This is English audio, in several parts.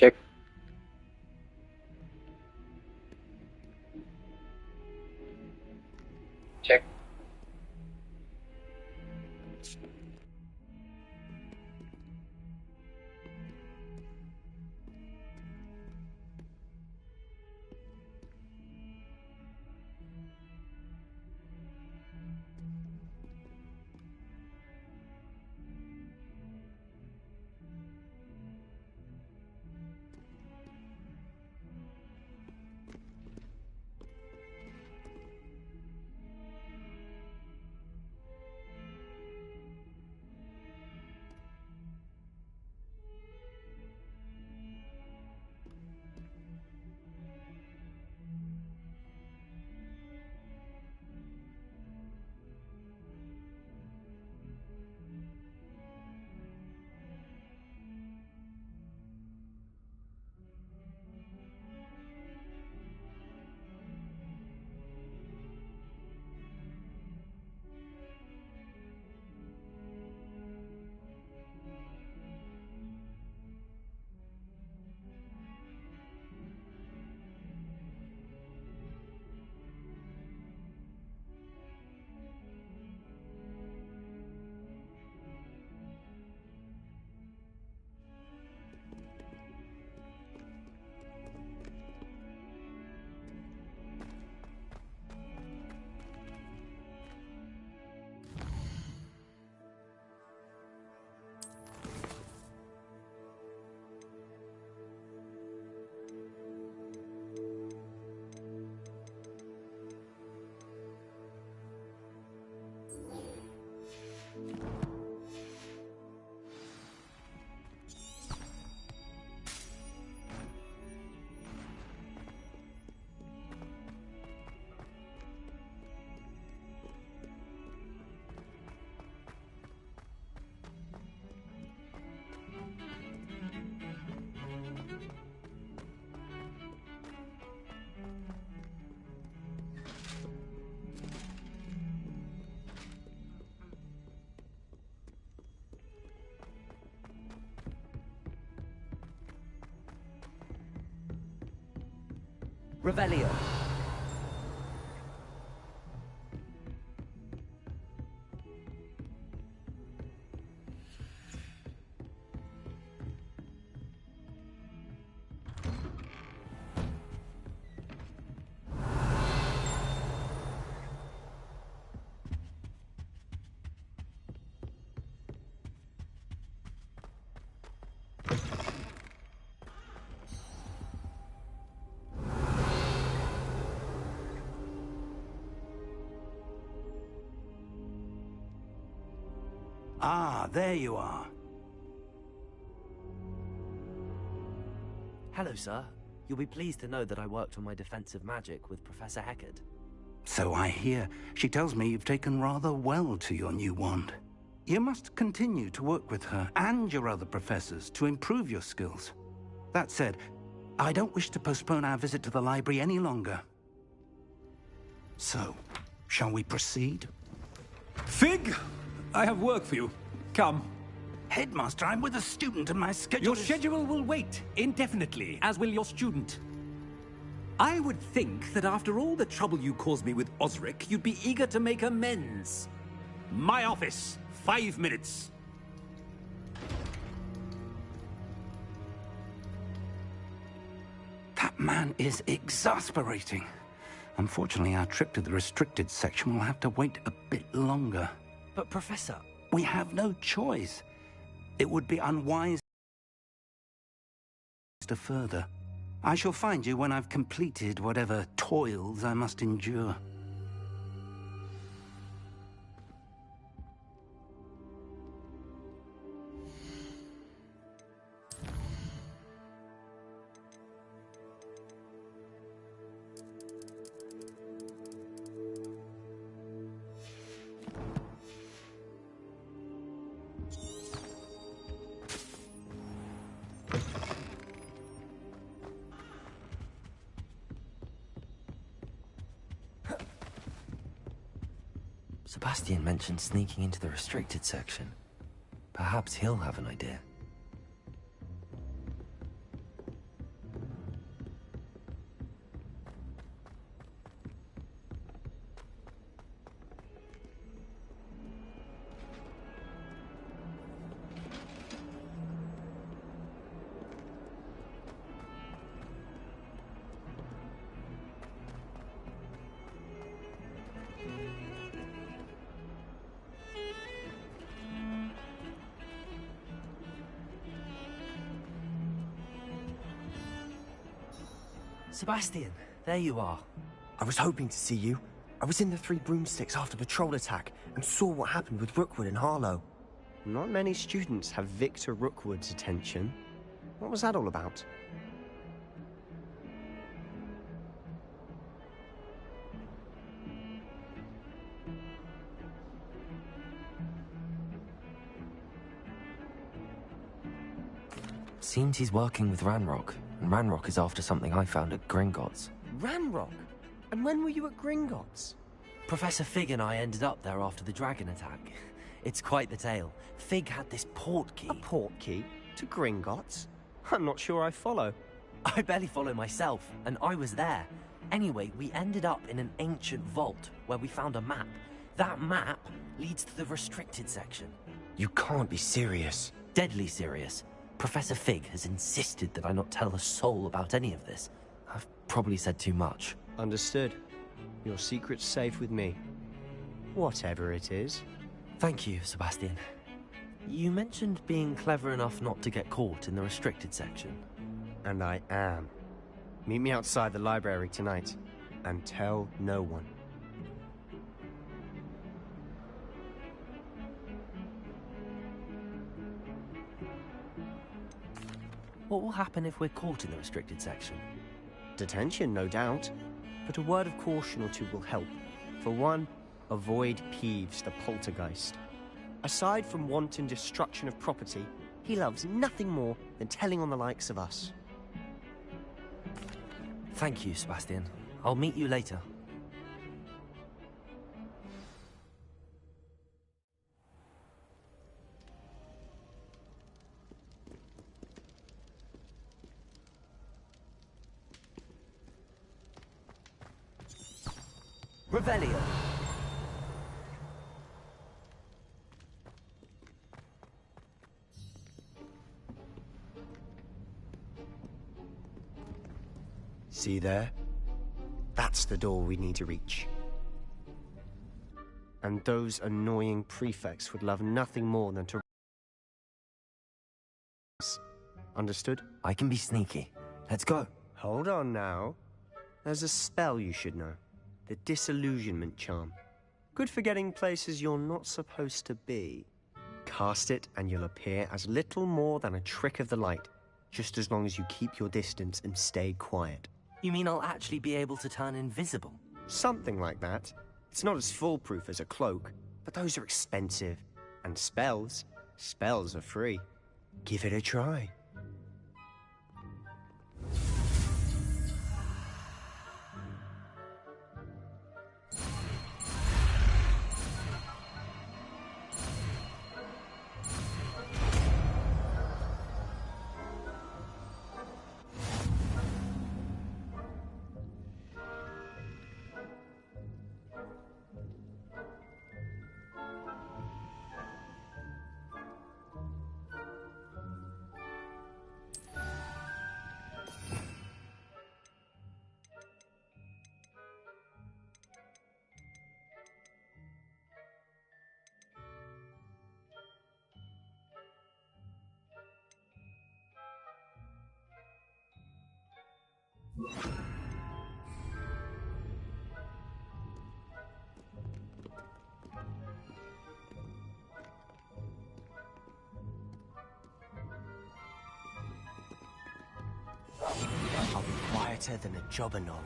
Cek. Cek. Revelio. Ah, there you are. Hello, sir. You'll be pleased to know that I worked on my defensive magic with Professor Heckard. So I hear. She tells me you've taken rather well to your new wand. You must continue to work with her and your other professors to improve your skills. That said, I don't wish to postpone our visit to the library any longer. So, shall we proceed? Fig! I have work for you. Come. Headmaster, I'm with a student and my schedule Your schedule will wait indefinitely, as will your student. I would think that after all the trouble you caused me with Osric, you'd be eager to make amends. My office. 5 minutes. That man is exasperating. Unfortunately, our trip to the restricted section will have to wait a bit longer. But, Professor... We have no choice. It would be unwise to further. I shall find you when I've completed whatever toils I must endure. Sebastian mentioned sneaking into the restricted section. Perhaps he'll have an idea. Sebastian, there you are. I was hoping to see you. I was in the Three Broomsticks after the troll attack and saw what happened with Rookwood and Harlow. Not many students have Victor Rookwood's attention. What was that all about? Seems he's working with Ranrock, and Ranrock is after something I found at Gringotts. Ranrock? And when were you at Gringotts? Professor Fig and I ended up there after the dragon attack. It's quite the tale. Fig had this port key. A port key? To Gringotts? I'm not sure I follow. I barely follow myself, and I was there. Anyway, we ended up in an ancient vault where we found a map. That map leads to the restricted section. You can't be serious. Deadly serious. Professor Fig has insisted that I not tell a soul about any of this. I've probably said too much. Understood. Your secret's safe with me. Whatever it is. Thank you, Sebastian. You mentioned being clever enough not to get caught in the restricted section. And I am. Meet me outside the library tonight, and tell no one. What will happen if we're caught in the restricted section? Detention, no doubt. But a word of caution or two will help. For one, avoid Peeves, the poltergeist. Aside from wanton destruction of property, he loves nothing more than telling on the likes of us. Thank you, Sebastian. I'll meet you later. Revelio. See there? That's the door we need to reach. And those annoying prefects would love nothing more than to... Understood? I can be sneaky. Let's go. Hold on now. There's a spell you should know. The Disillusionment Charm. Good for getting places you're not supposed to be. Cast it and you'll appear as little more than a trick of the light, just as long as you keep your distance and stay quiet. You mean I'll actually be able to turn invisible? Something like that. It's not as foolproof as a cloak, but those are expensive. And spells are free. Give it a try. I'll be quieter than a jobberknoll.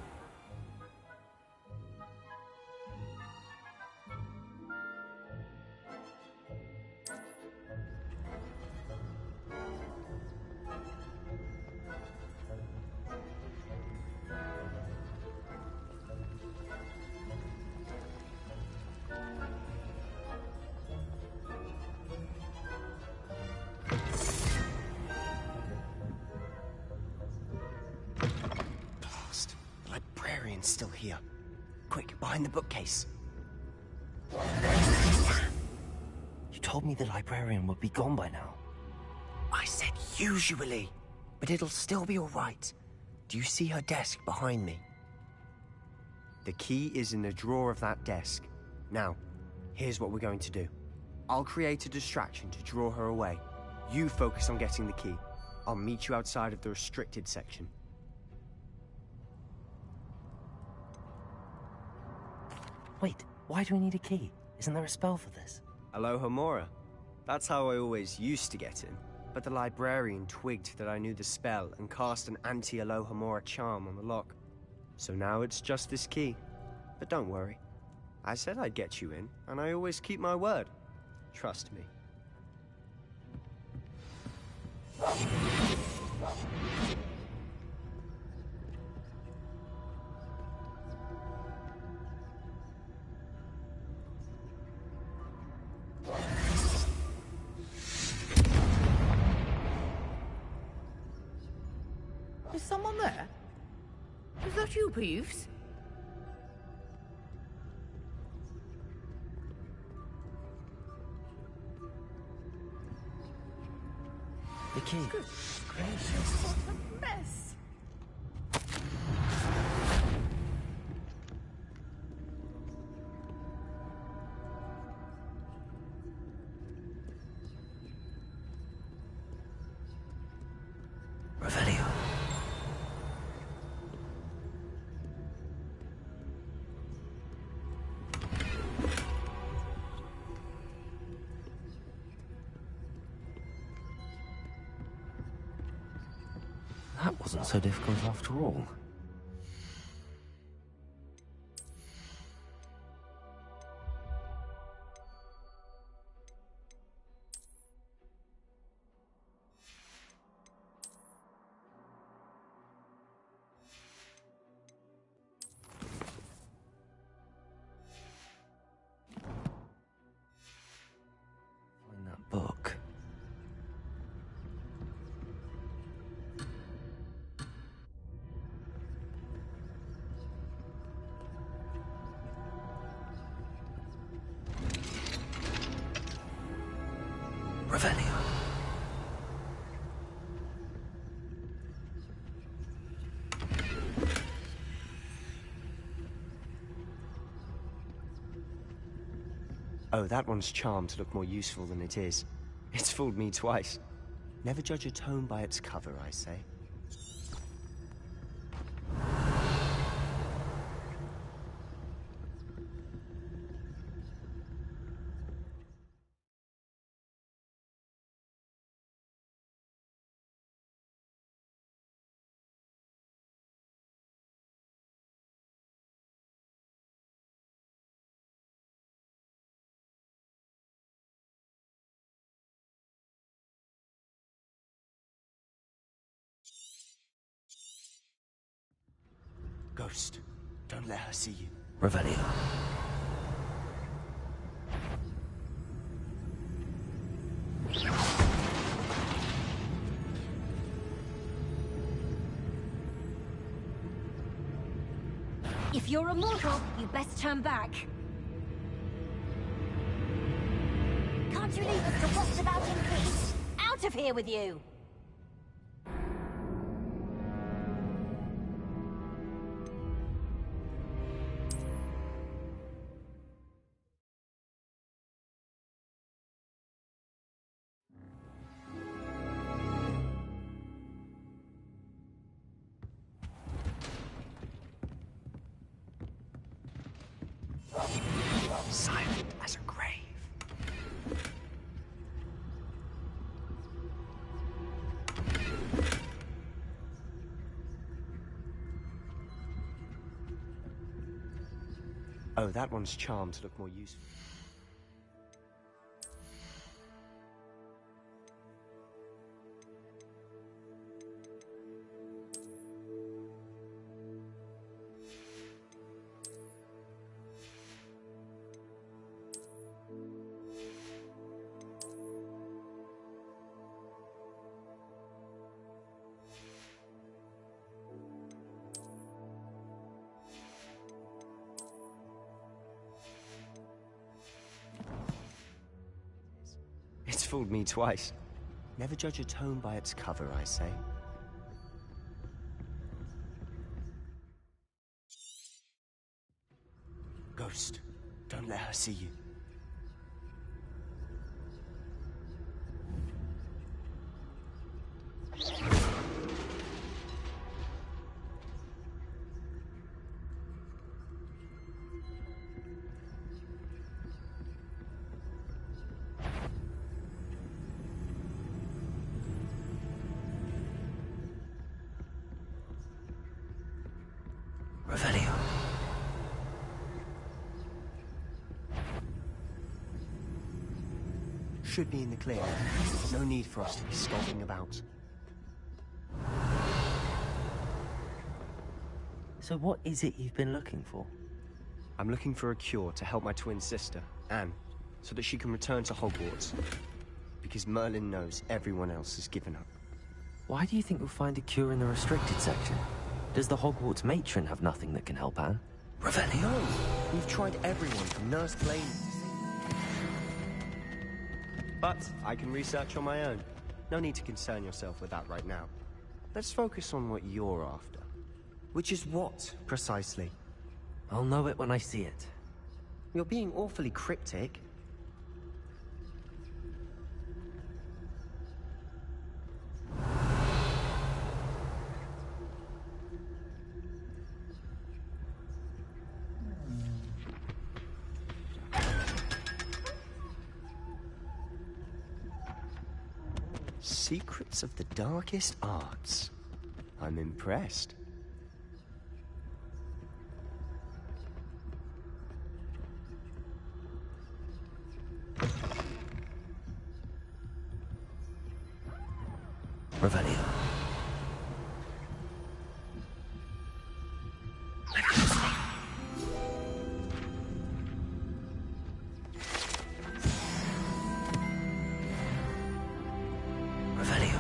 Still here. Quick, behind the bookcase. You told me the librarian would be gone by now. I said usually, but it'll still be all right. Do you see her desk behind me? The key is in the drawer of that desk. Now, here's what we're going to do. I'll create a distraction to draw her away. You focus on getting the key. I'll meet you outside of the restricted section. Wait, why do we need a key? Isn't there a spell for this? Alohomora. That's how I always used to get in. But the librarian twigged that I knew the spell and cast an anti-Alohomora charm on the lock. So now it's just this key. But don't worry. I said I'd get you in, and I always keep my word. Trust me. Is someone there? Is that you, Peeves? The key. Good gracious, what a mess! Revelio. That wasn't so difficult after all. Find that book. Revelio. Oh, that one's charmed to look more useful than it is. It's fooled me twice. Never judge a tome by its cover, I say. Ghost, don't let her see you. Revelio. If you're immortal, you best turn back. Can't you leave us to waltz about in peace? Out of here with you! Silent as a grave. Oh, that one's charmed to look more useful. It's fooled me twice. Never judge a tome by its cover, I say. Ghost, don't let her see you. Revelio. Should be in the clear. No need for us to be skulking about. So what is it you've been looking for? I'm looking for a cure to help my twin sister, Anne, so that she can return to Hogwarts. Because Merlin knows everyone else has given up. Why do you think you'll find a cure in the restricted section? Does the Hogwarts matron have nothing that can help Anne? Revelio! No! We've tried everyone from Nurse Blaine to... But I can research on my own. No need to concern yourself with that right now. Let's focus on what you're after. Which is what, precisely? I'll know it when I see it. You're being awfully cryptic. Secrets of the darkest arts. I'm impressed. Revelio. Revelio.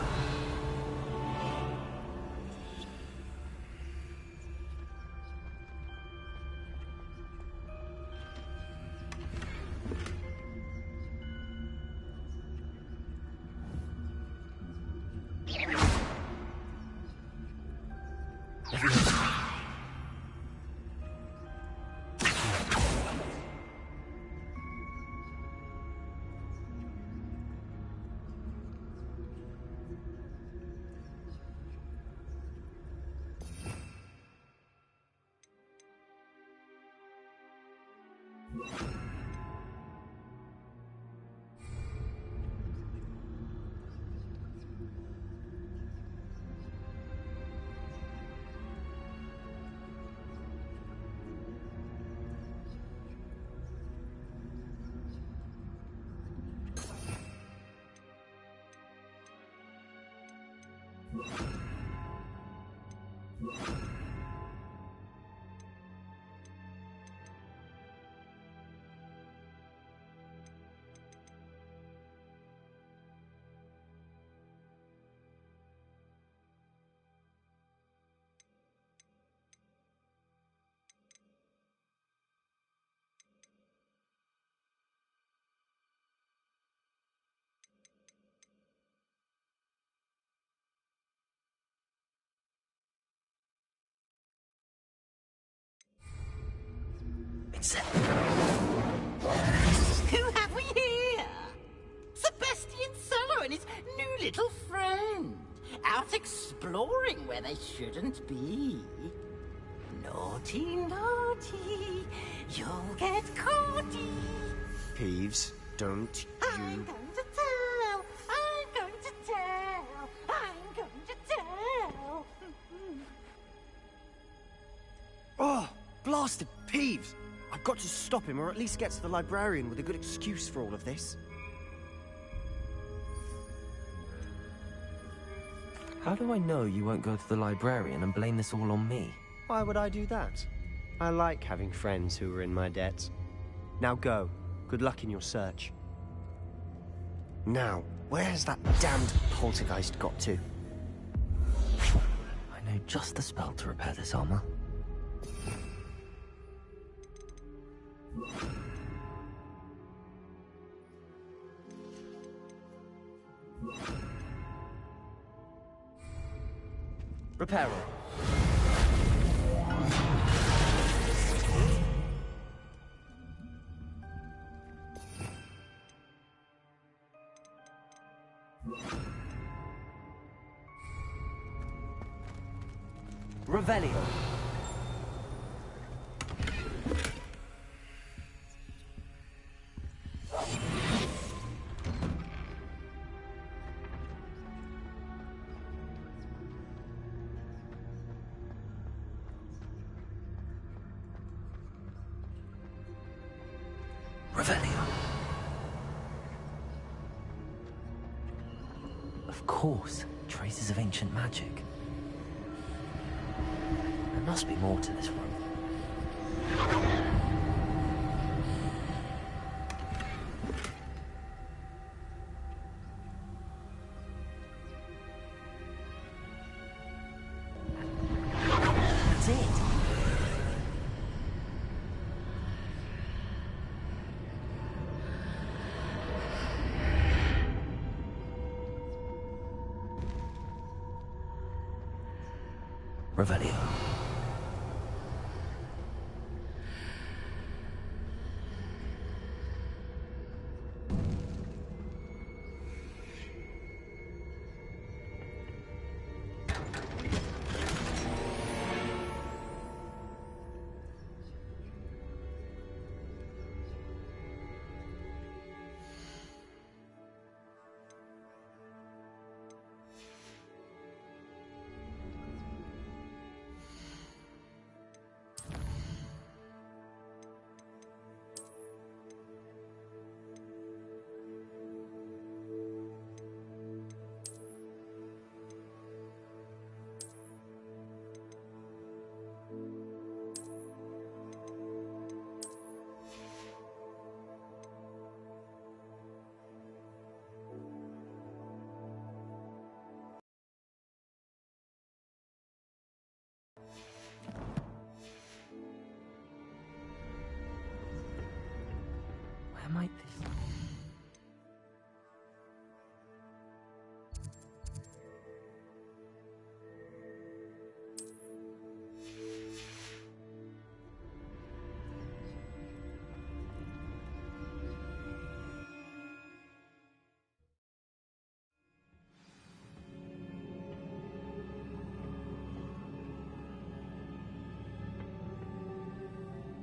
Who have we here? Sebastian Sallow and his new little friend. Out exploring where they shouldn't be. Naughty, naughty. You'll get caughty. Peeves, don't I'm you... going to tell. I'm going to tell. I'm going to tell. Oh, blasted Peeves! I've got to stop him, or at least get to the librarian with a good excuse for all of this. How do I know you won't go to the librarian and blame this all on me? Why would I do that? I like having friends who are in my debt. Now go. Good luck in your search. Now, where has that damned poltergeist got to? I know just the spell to repair this armor. Reparo. Revelio. Of course, traces of ancient magic. There must be more to this room. That's it. Revelio. Where might this...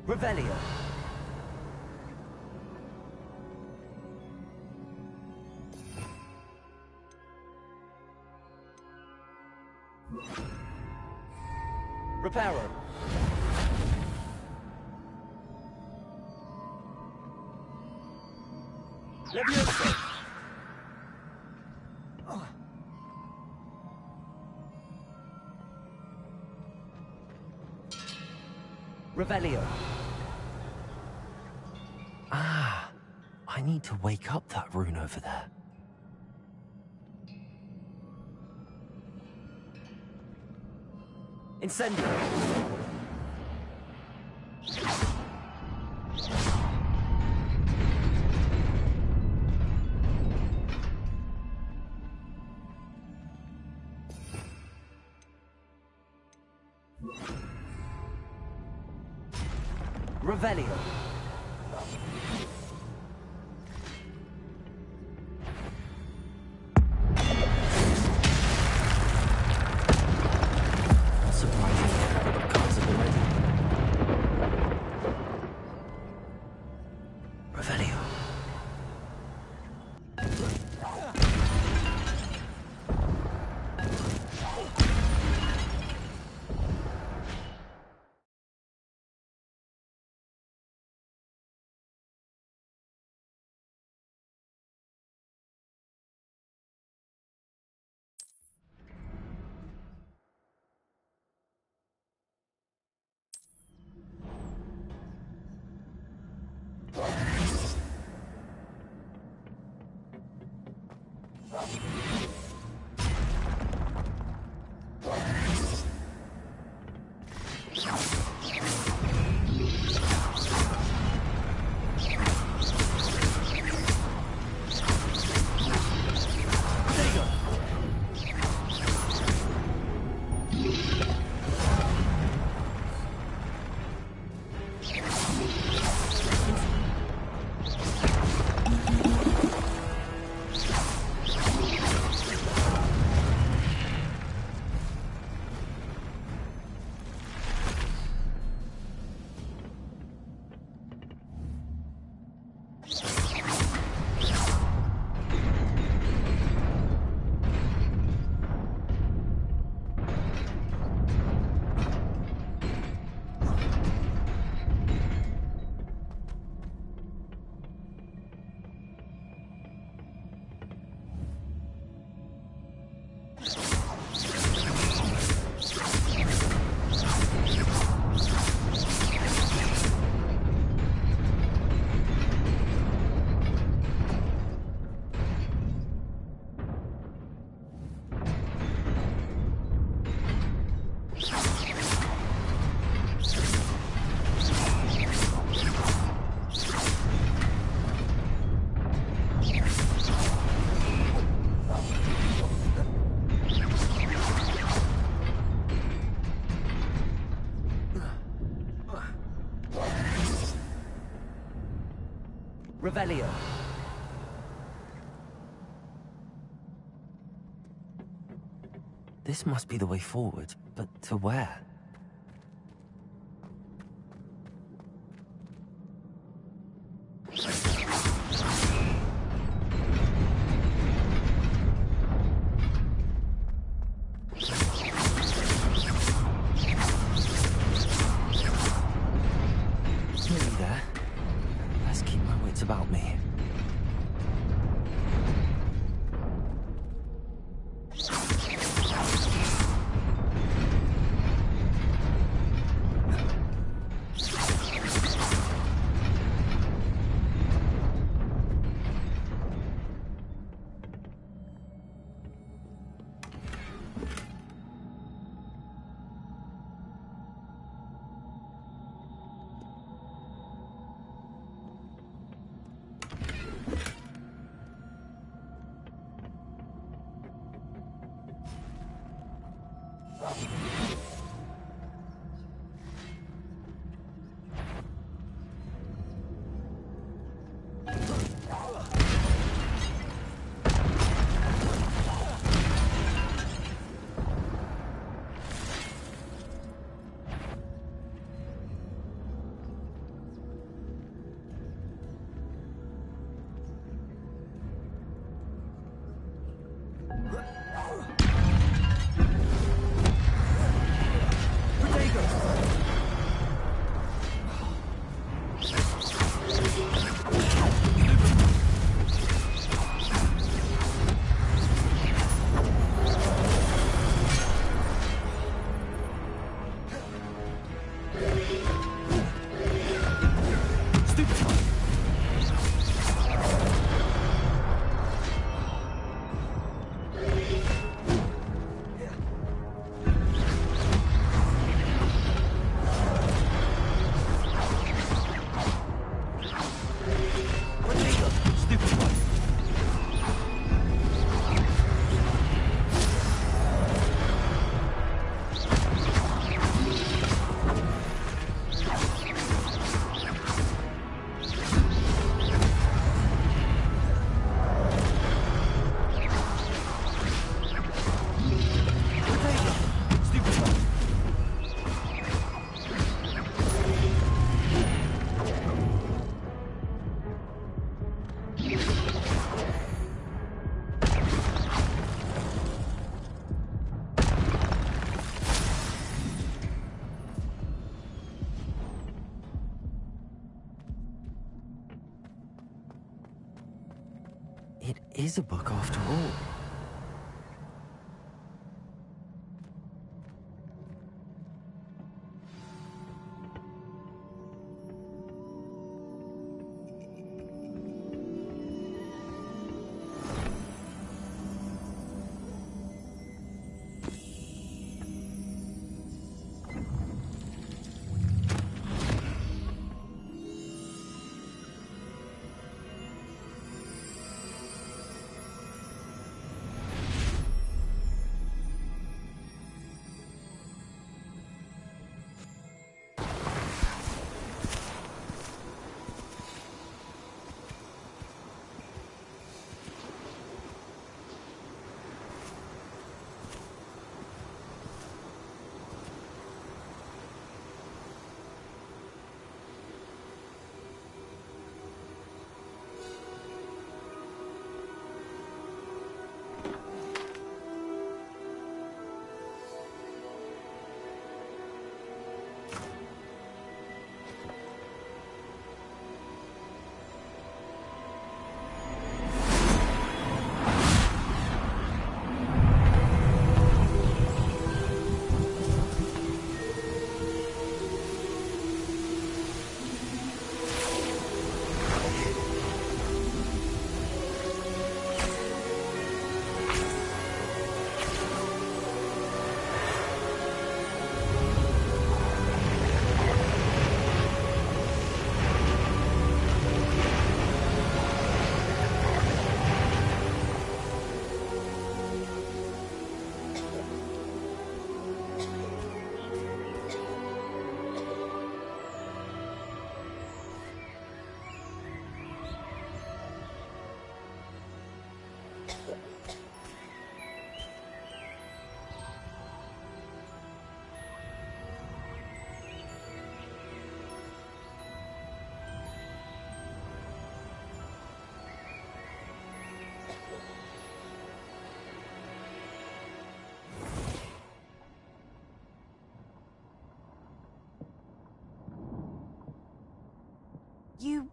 Revelio. Reparo. Levioso. Revelio. Ah, I need to wake up that rune over there. Incendio. Revelio. Revelio. This must be the way forward, but to where? Nearly there. Let's keep my wits about me. It is a book after all.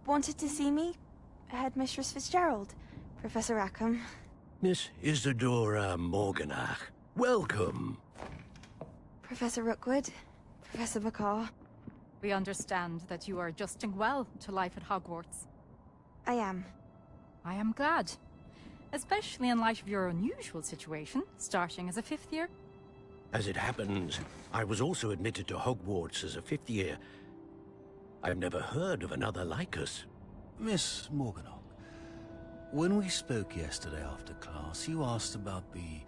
wanted to see me? Headmistress Fitzgerald, Professor Rackham. Miss Isadora Morganach, welcome. Professor Rookwood, Professor Bakar. We understand that you are adjusting well to life at Hogwarts. I am. I am glad. Especially in light of your unusual situation, starting as a 5th year. As it happens, I was also admitted to Hogwarts as a 5th year. I've never heard of another like us. Miss Morganach, when we spoke yesterday after class, you asked about the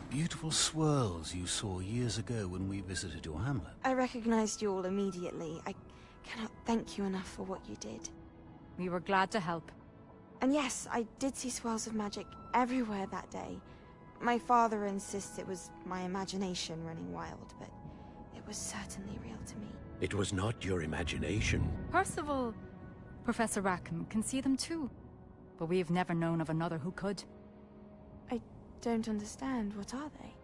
beautiful swirls you saw years ago when we visited your hamlet. I recognized you all immediately. I cannot thank you enough for what you did. We were glad to help. And yes, I did see swirls of magic everywhere that day. My father insists it was my imagination running wild, but it was certainly real to me. It was not your imagination. Percival, Professor Rackham can see them too. But we have never known of another who could. I don't understand. What are they?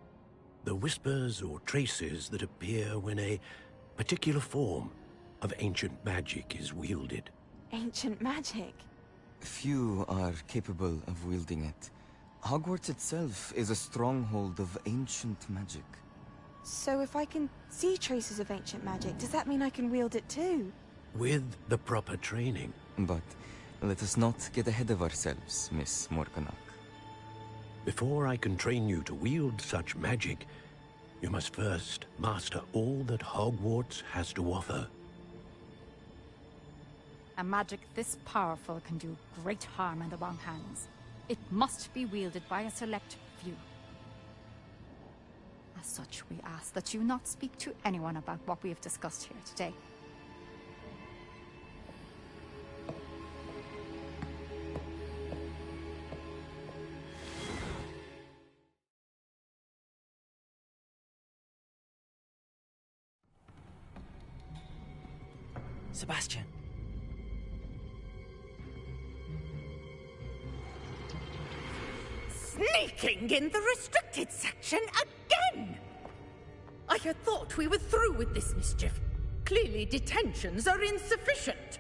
The whispers or traces that appear when a particular form of ancient magic is wielded. Ancient magic? Few are capable of wielding it. Hogwarts itself is a stronghold of ancient magic. So if I can see traces of ancient magic, does that mean I can wield it too? With the proper training. But let us not get ahead of ourselves, Miss Morganach. Before I can train you to wield such magic, you must first master all that Hogwarts has to offer. A magic this powerful can do great harm in the wrong hands. It must be wielded by a select few. As such, we ask that you not speak to anyone about what we have discussed here today. Sebastian. Sneaking in the restricted section again! I had thought we were through with this mischief. Clearly detentions are insufficient.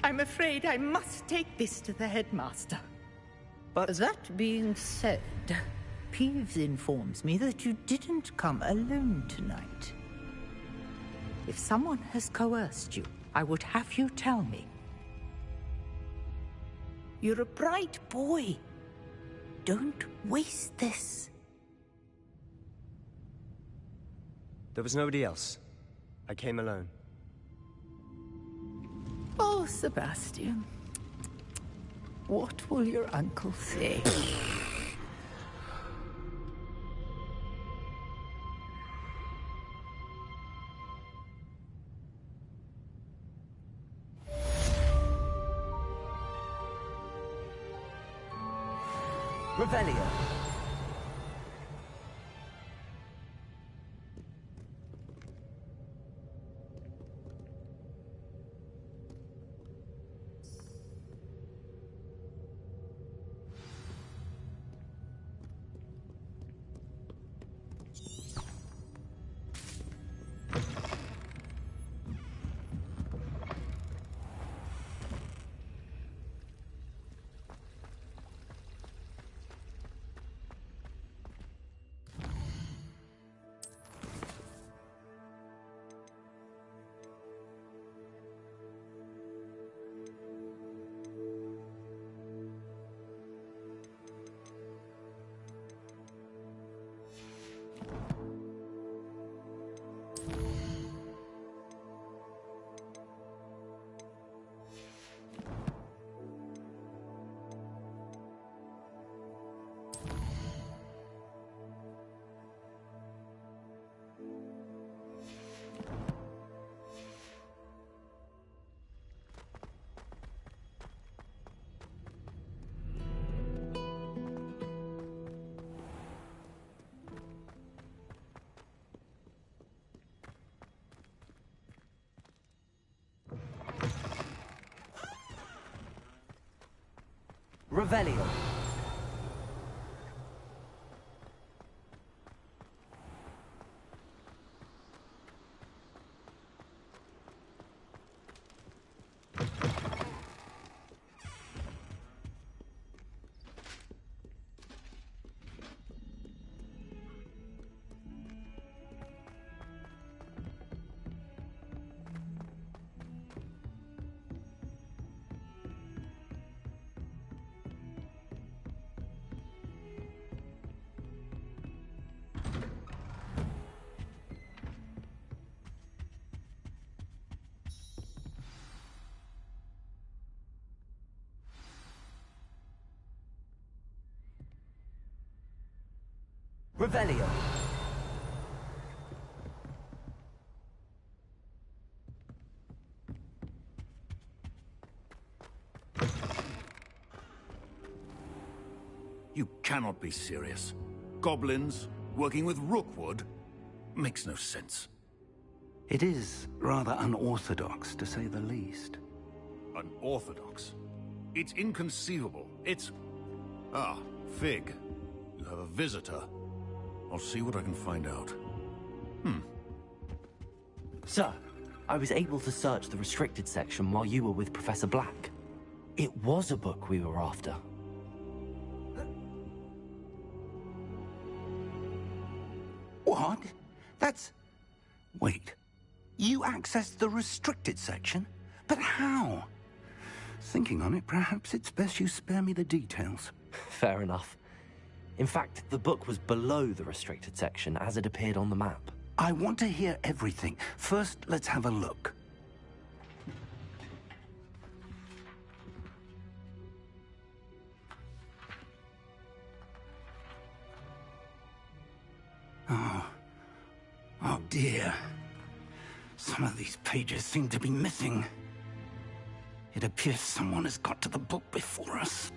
I'm afraid I must take this to the headmaster. But that being said, Peeves informs me that you didn't come alone tonight. If someone has coerced you, I would have you tell me. You're a bright boy. Don't waste this. There was nobody else. I came alone. Oh, Sebastian. What will your uncle say? Revelio. Revelio. Revelio. You cannot be serious. Goblins working with Rookwood makes no sense. It is rather unorthodox, to say the least. Unorthodox? It's inconceivable. It's... Ah, Fig. You have a visitor. I'll see what I can find out. Sir, I was able to search the restricted section while you were with Professor Black. It was a book we were after. What? That's... Wait. You accessed the restricted section? But how? Thinking on it, perhaps it's best you spare me the details. Fair enough. In fact, the book was below the restricted section as it appeared on the map. I want to hear everything. First, let's have a look. Oh dear. Some of these pages seem to be missing. It appears someone has got to the book before us.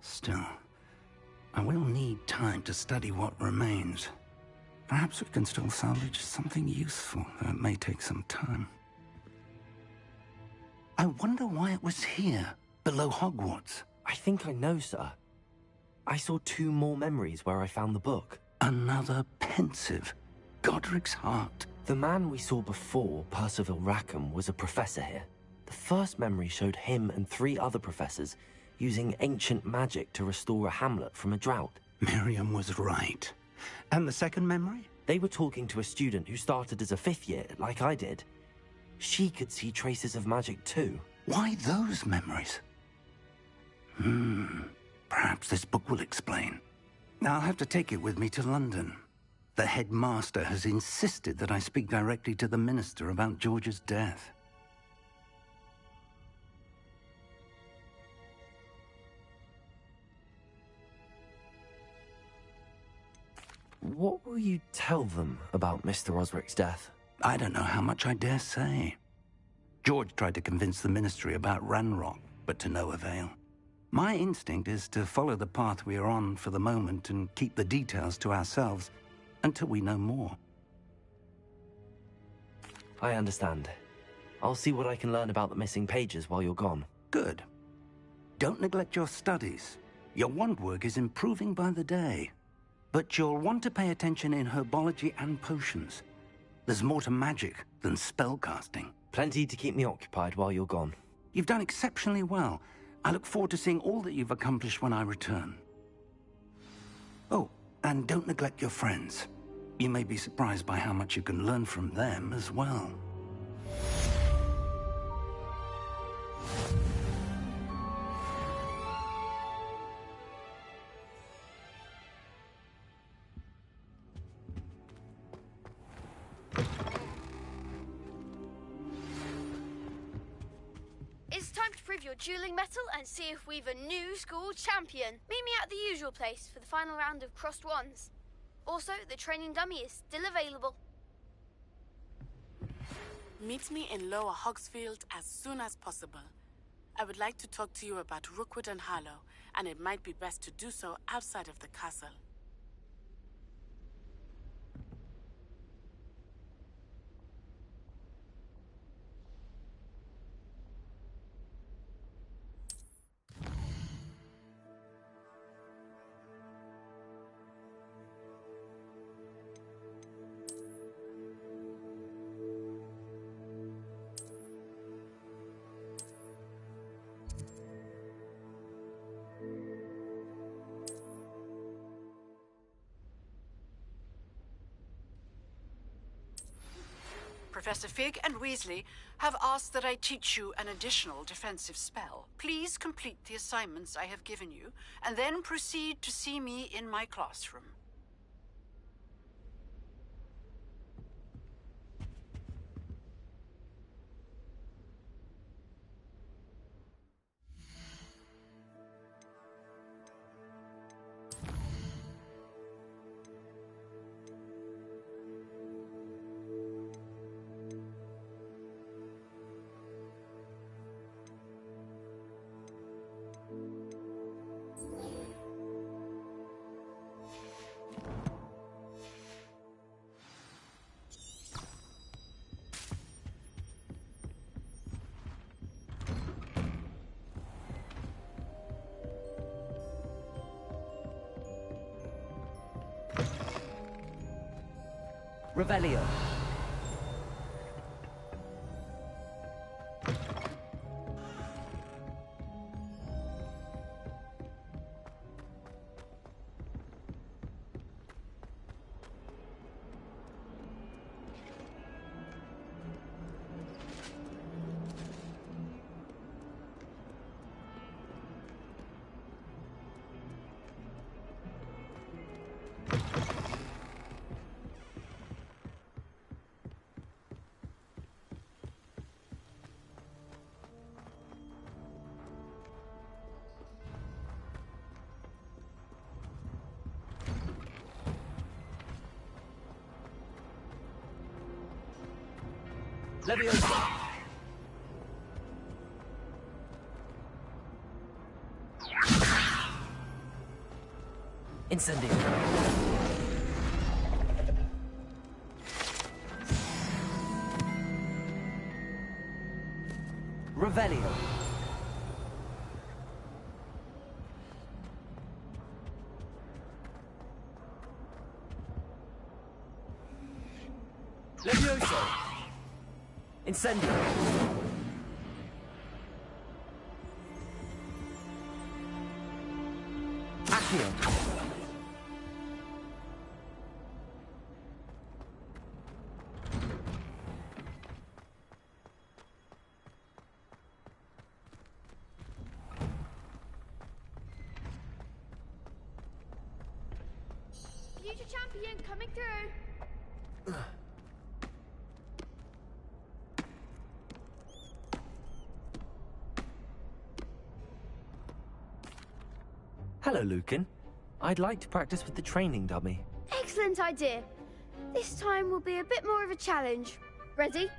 Still, I will need time to study what remains. Perhaps we can still salvage something useful, though it may take some time. I wonder why it was here, below Hogwarts. I think I know, sir. I saw 2 more memories where I found the book. Another pensive. Godric's heart. The man we saw before, Percival Rackham, was a professor here. The first memory showed him and 3 other professors using ancient magic to restore a hamlet from a drought. Miriam was right. And the second memory? They were talking to a student who started as a 5th year, like I did. She could see traces of magic too. Why those memories? Perhaps this book will explain. I'll have to take it with me to London. The headmaster has insisted that I speak directly to the minister about George's death. What will you tell them about Mr. Osric's death? I don't know how much I dare say. George tried to convince the ministry about Ranrock, but to no avail. My instinct is to follow the path we are on for the moment and keep the details to ourselves until we know more. I understand. I'll see what I can learn about the missing pages while you're gone. Good. Don't neglect your studies. Your wand work is improving by the day. But you'll want to pay attention in herbology and potions. There's more to magic than spellcasting. Plenty to keep me occupied while you're gone. You've done exceptionally well. I look forward to seeing all that you've accomplished when I return. Oh, and don't neglect your friends. You may be surprised by how much you can learn from them as well. It's time to prove your dueling mettle and see if we've a new school champion. Meet me at the usual place for the final round of crossed wands. Also, the training dummy is still available. Meet me in Lower Hogsfield as soon as possible. I would like to talk to you about Rookwood and Harlow, and it might be best to do so outside of the castle. Professor Fig and Weasley have asked that I teach you an additional defensive spell. Please complete the assignments I have given you, and then proceed to see me in my classroom. Revelio. Leviosa! Incendio! Revelio! Levioso! Incendio! Accio! Future champion coming through. Hello, Lucan. I'd like to practice with the training dummy. Excellent idea. This time will be a bit more of a challenge. Ready?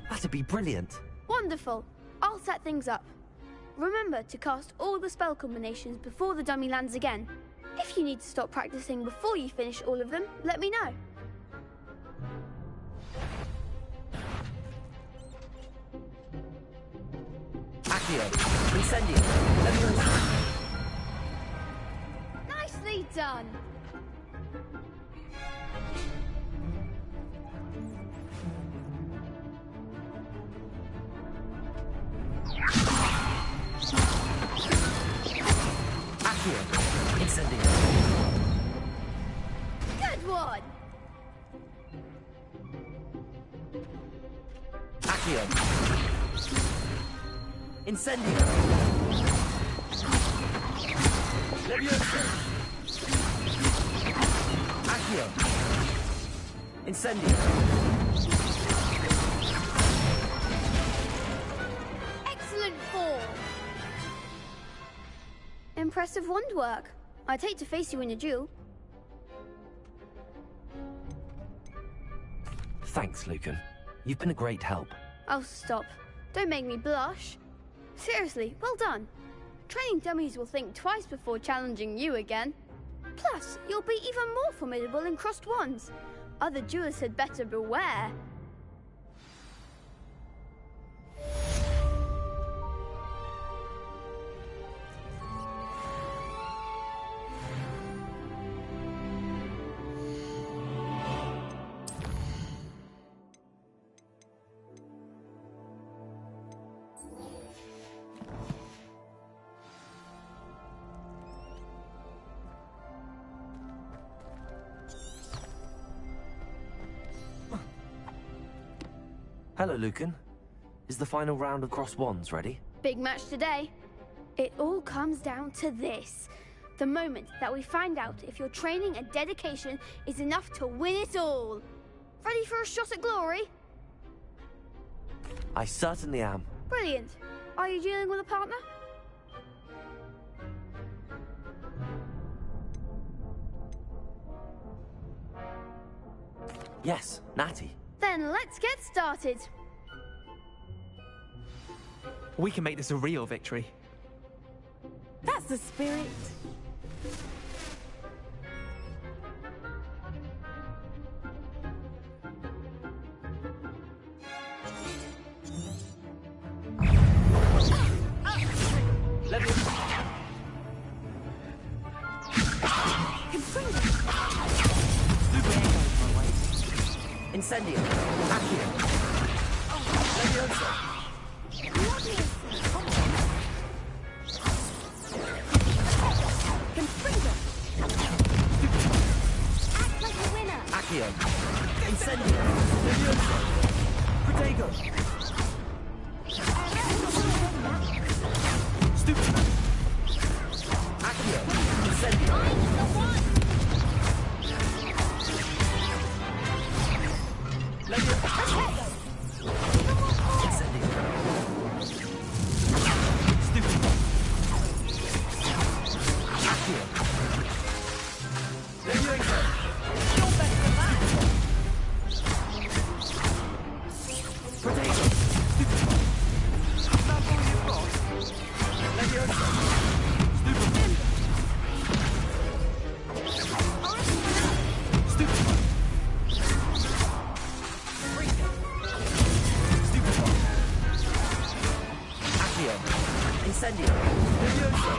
That'd be brilliant. Wonderful. I'll set things up. Remember to cast all the spell combinations before the dummy lands again. If you need to stop practicing before you finish all of them, let me know. Accio! Incendio! Leviosa! Nicely done. Accio! Incendio! Good one. Accio! Incendio! Leviosa! Accio! Incendio! Excellent form. Impressive wand work. I'd hate to face you in a duel. Thanks, Lucan. You've been a great help. Oh, stop. Don't make me blush. Seriously, well done. Training dummies will think twice before challenging you again. Plus, you'll be even more formidable in crossed wands. Other duelists had better beware. Hello, Lucan. Is the final round of crossed wands ready? Big match today. It all comes down to this. The moment that we find out if your training and dedication is enough to win it all. Ready for a shot at glory? I certainly am. Brilliant. Are you dealing with a partner? Yes, Natty. Then let's get started. We can make this a real victory. That's the spirit. Super. Incendio. Accio. Leviosa. Confringo. Act like a winner. Accio. Incendio. Leviosa. Protego. Stupid. Accio. Incendio. I'm the one. Leviosa. Incendio. Stupid. Accio. Leviosa. Protego. Stupid. Not all you've got. Leviosa. Stupid. Stupid. Stupid. Accio. Incendio. Leviosa.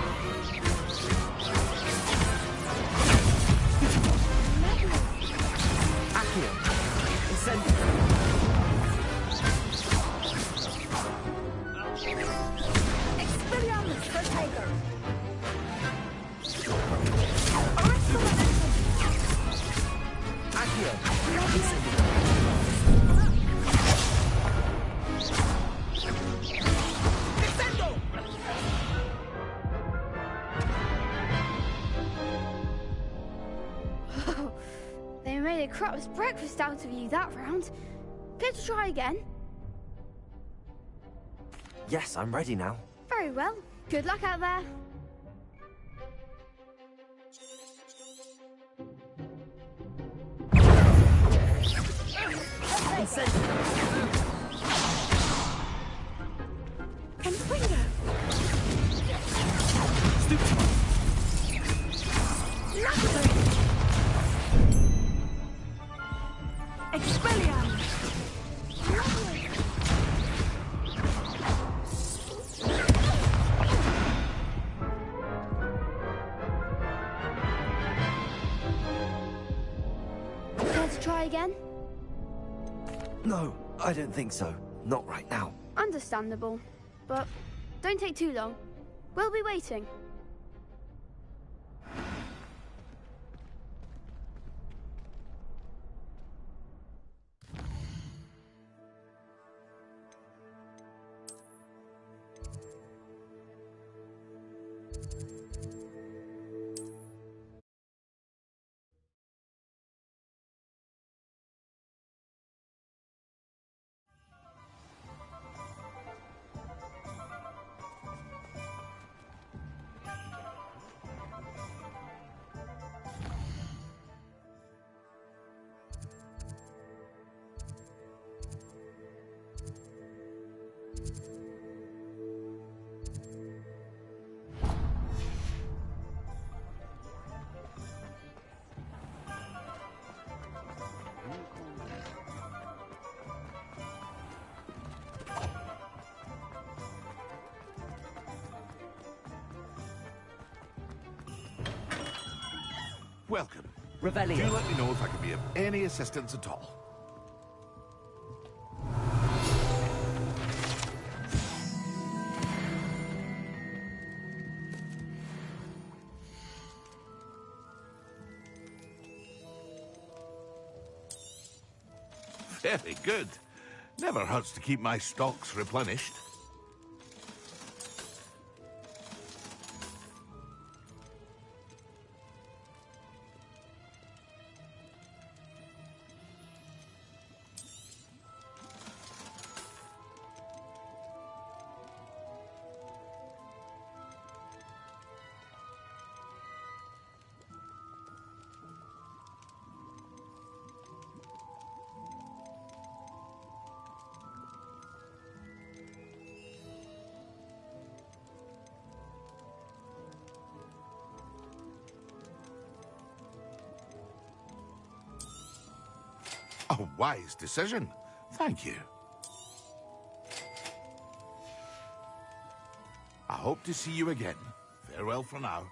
Accio. Incendio. Expelliarmus Protego. Accio. Incendio. They made a crap's breakfast out of you that round. Care to try again? Yes, I'm ready now. Very well. Good luck out there. Incendio. Confringo. Stupid. Expelliarmus. Care to try again? No, I don't think so. Not right now. Understandable. But don't take too long. We'll be waiting. Welcome. Revelio. Do let me know if I can be of any assistance at all. Very good. Never hurts to keep my stocks replenished. A wise decision. Thank you. I hope to see you again. Farewell for now.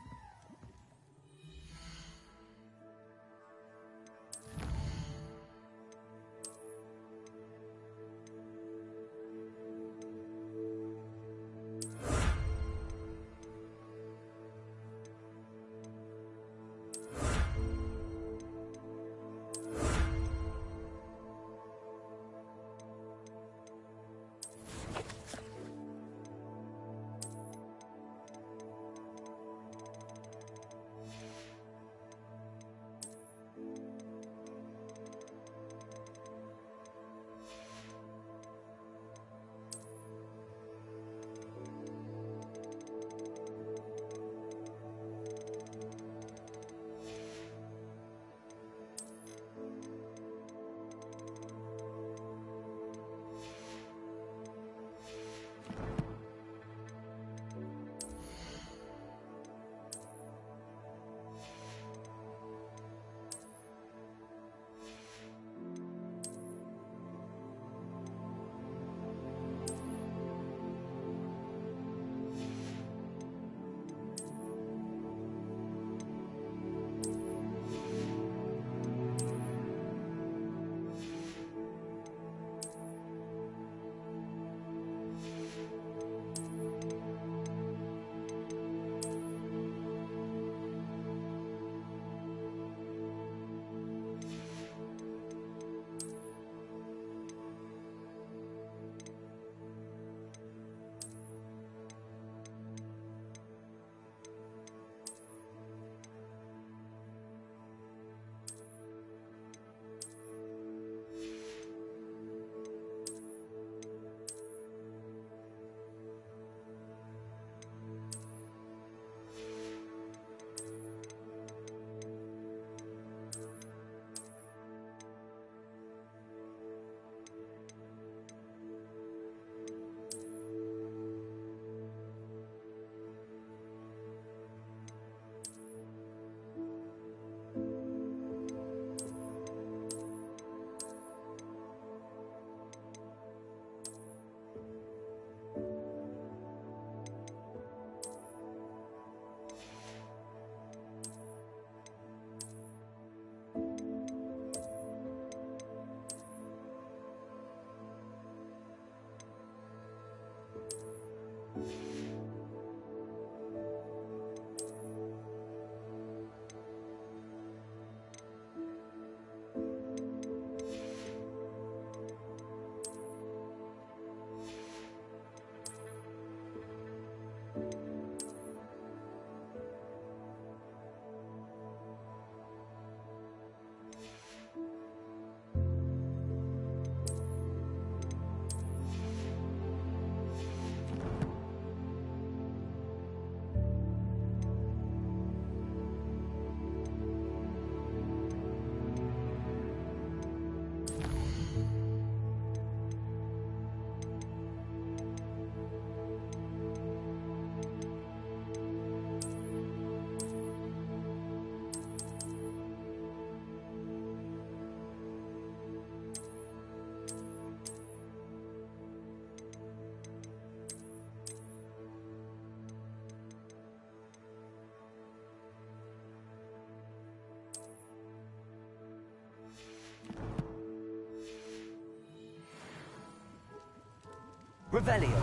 Revelio.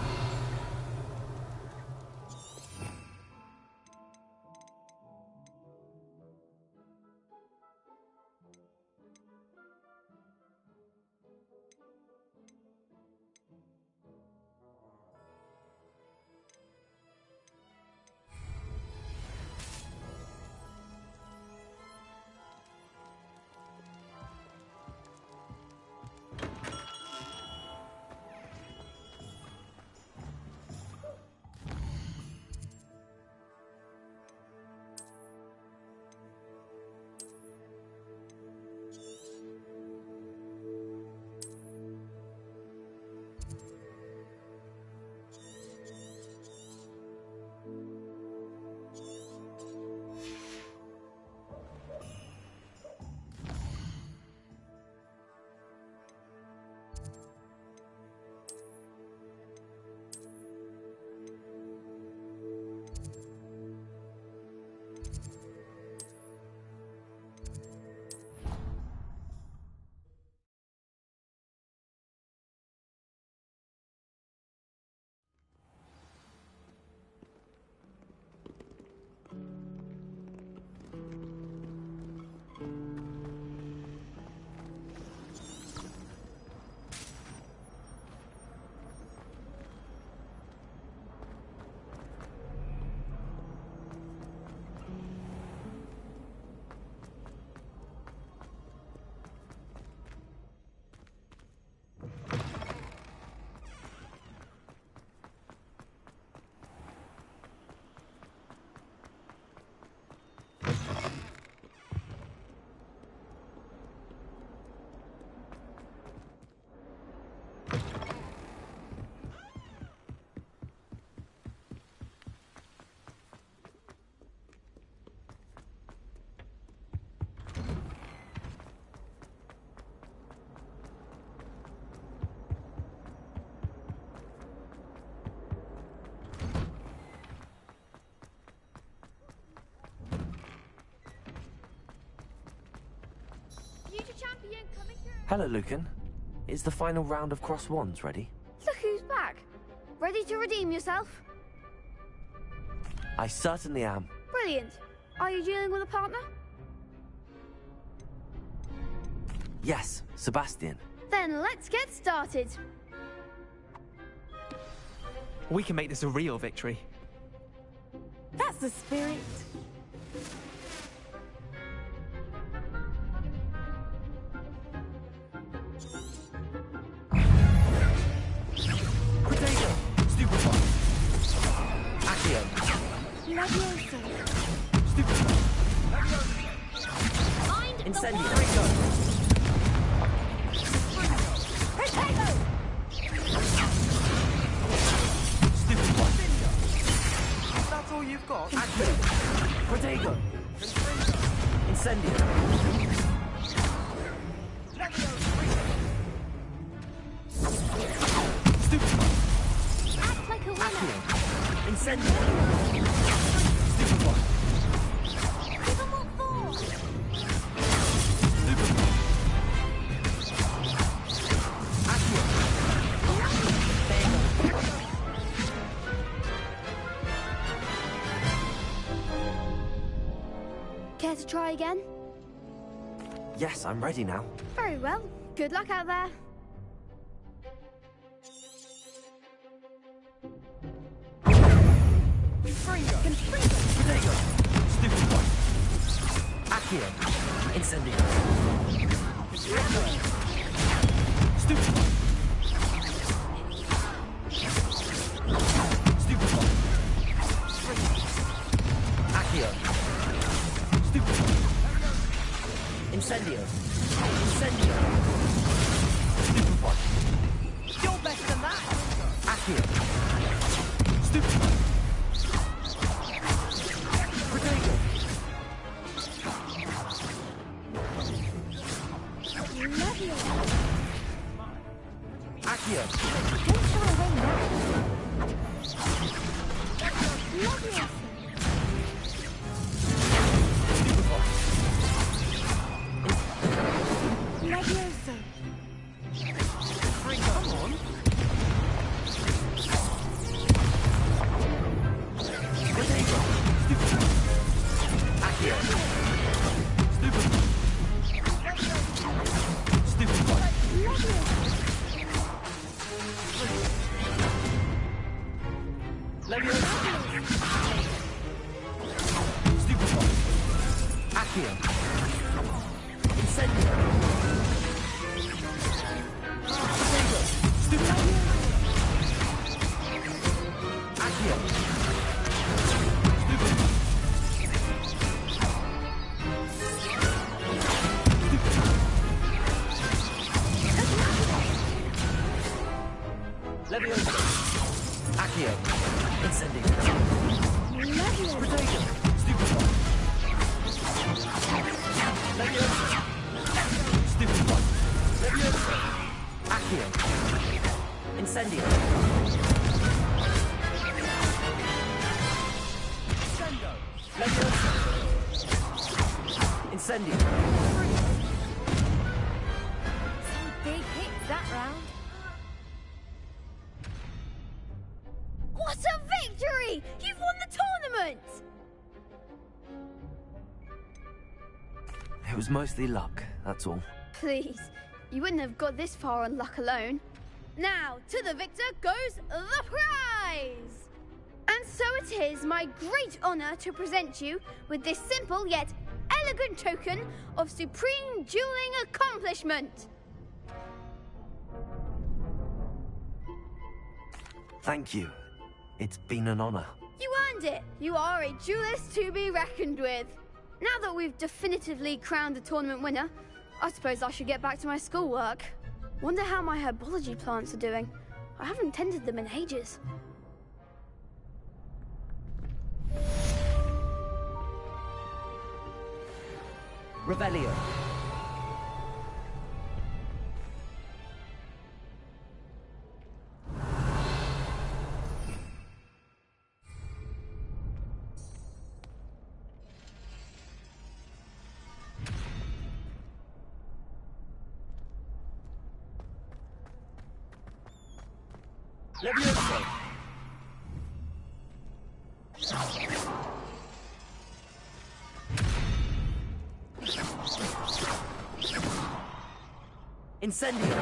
Champion coming through. Hello, Lucan. Is the final round of Cross Wands ready? Look who's back. Ready to redeem yourself? I certainly am. Brilliant. Are you dealing with a partner? Yes, Sebastian. Then let's get started. We can make this a real victory. That's the spirit. That's all you've got? Protego! Incendio! Act like a winner. Incendio! Give them what for. Care to try again? Yes, I'm ready now. Very well. Good luck out there. Protego! Stupid one! Accio! Incendio! Stupid one! Stupid one! Accio! Stupid one! Incendio! Incendio! Stupid one! You're better than that! Accio! Stupid one! Protego! Accio! Don't shy away now. Love yourself. Levioso. Come on. Incendio! Incendio! Some big hits that round. What a victory! You've won the tournament! It was mostly luck, that's all. Please, you wouldn't have got this far on luck alone. Now, to the victor goes the prize! And so it is my great honor to present you with this simple yet elegant token of supreme dueling accomplishment. Thank you. It's been an honor. You earned it. You are a duelist to be reckoned with. Now that we've definitively crowned the tournament winner, I suppose I should get back to my schoolwork. Wonder how my herbology plants are doing. I haven't tended them in ages. Revelio. Levioso. Incendio.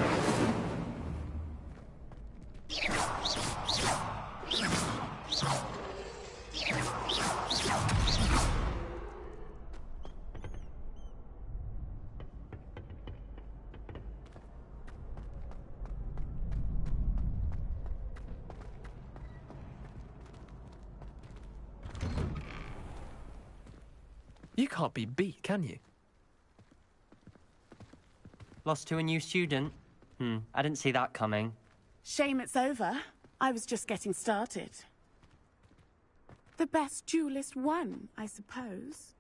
You can't be beat, can you? Lost to a new student? I didn't see that coming. Shame it's over. I was just getting started. The best duelist won, I suppose.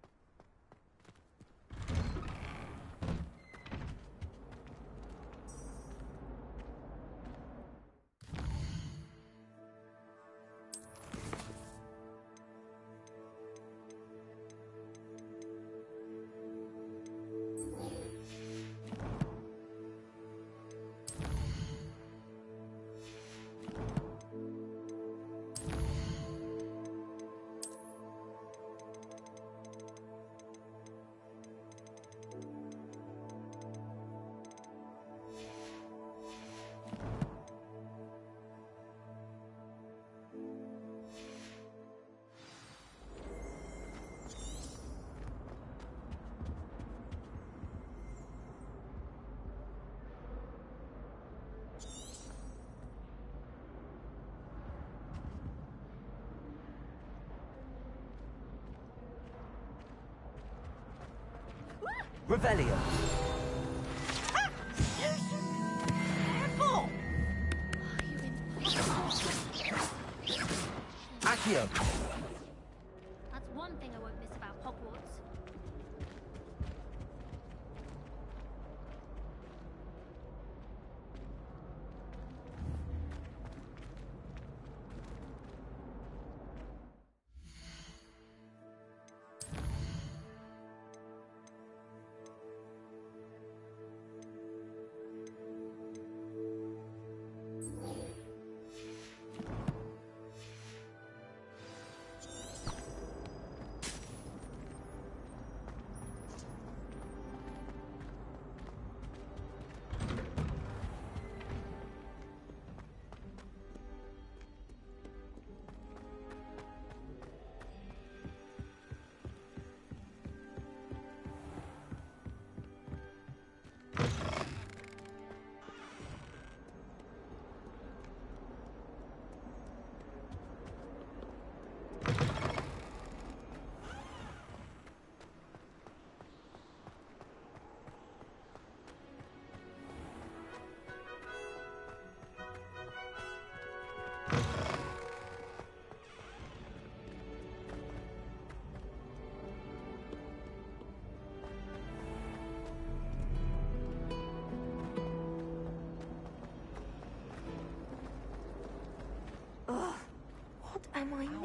Revelio. Careful! Accio. That's one thing I won't miss about Hogwarts.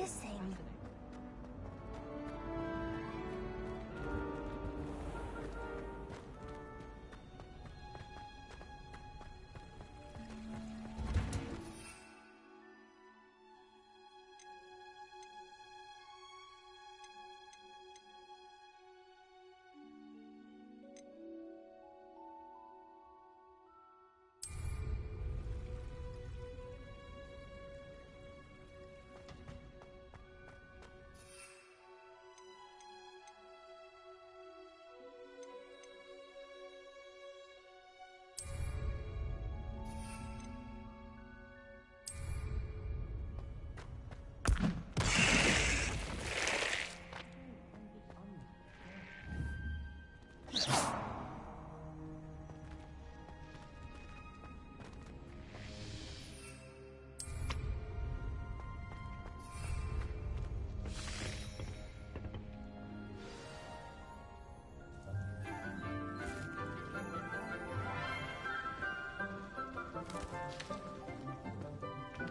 missing?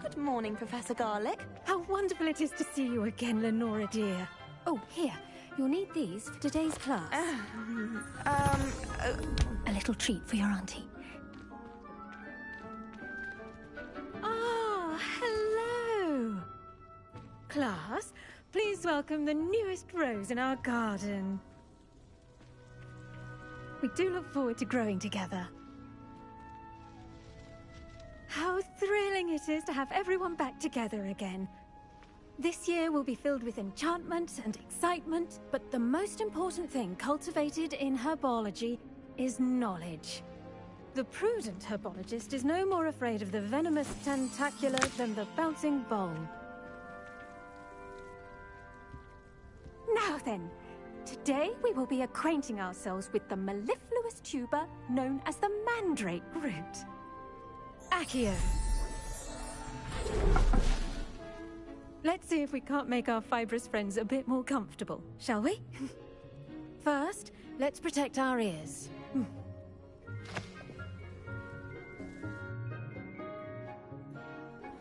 Good morning, Professor Garlick. How wonderful it is to see you again, Lenora dear. Oh, here. You'll need these for today's class. A little treat for your auntie. Ah, hello. Class, please welcome the newest rose in our garden. We do look forward to growing together. How thrilling it is to have everyone back together again. This year will be filled with enchantment and excitement, but the most important thing cultivated in herbology is knowledge. The prudent herbologist is no more afraid of the venomous tentacular than the bouncing bulb. Now then, today we will be acquainting ourselves with the mellifluous tuber known as the mandrake root. Accio. Let's see if we can't make our fibrous friends a bit more comfortable, shall we? First, let's protect our ears.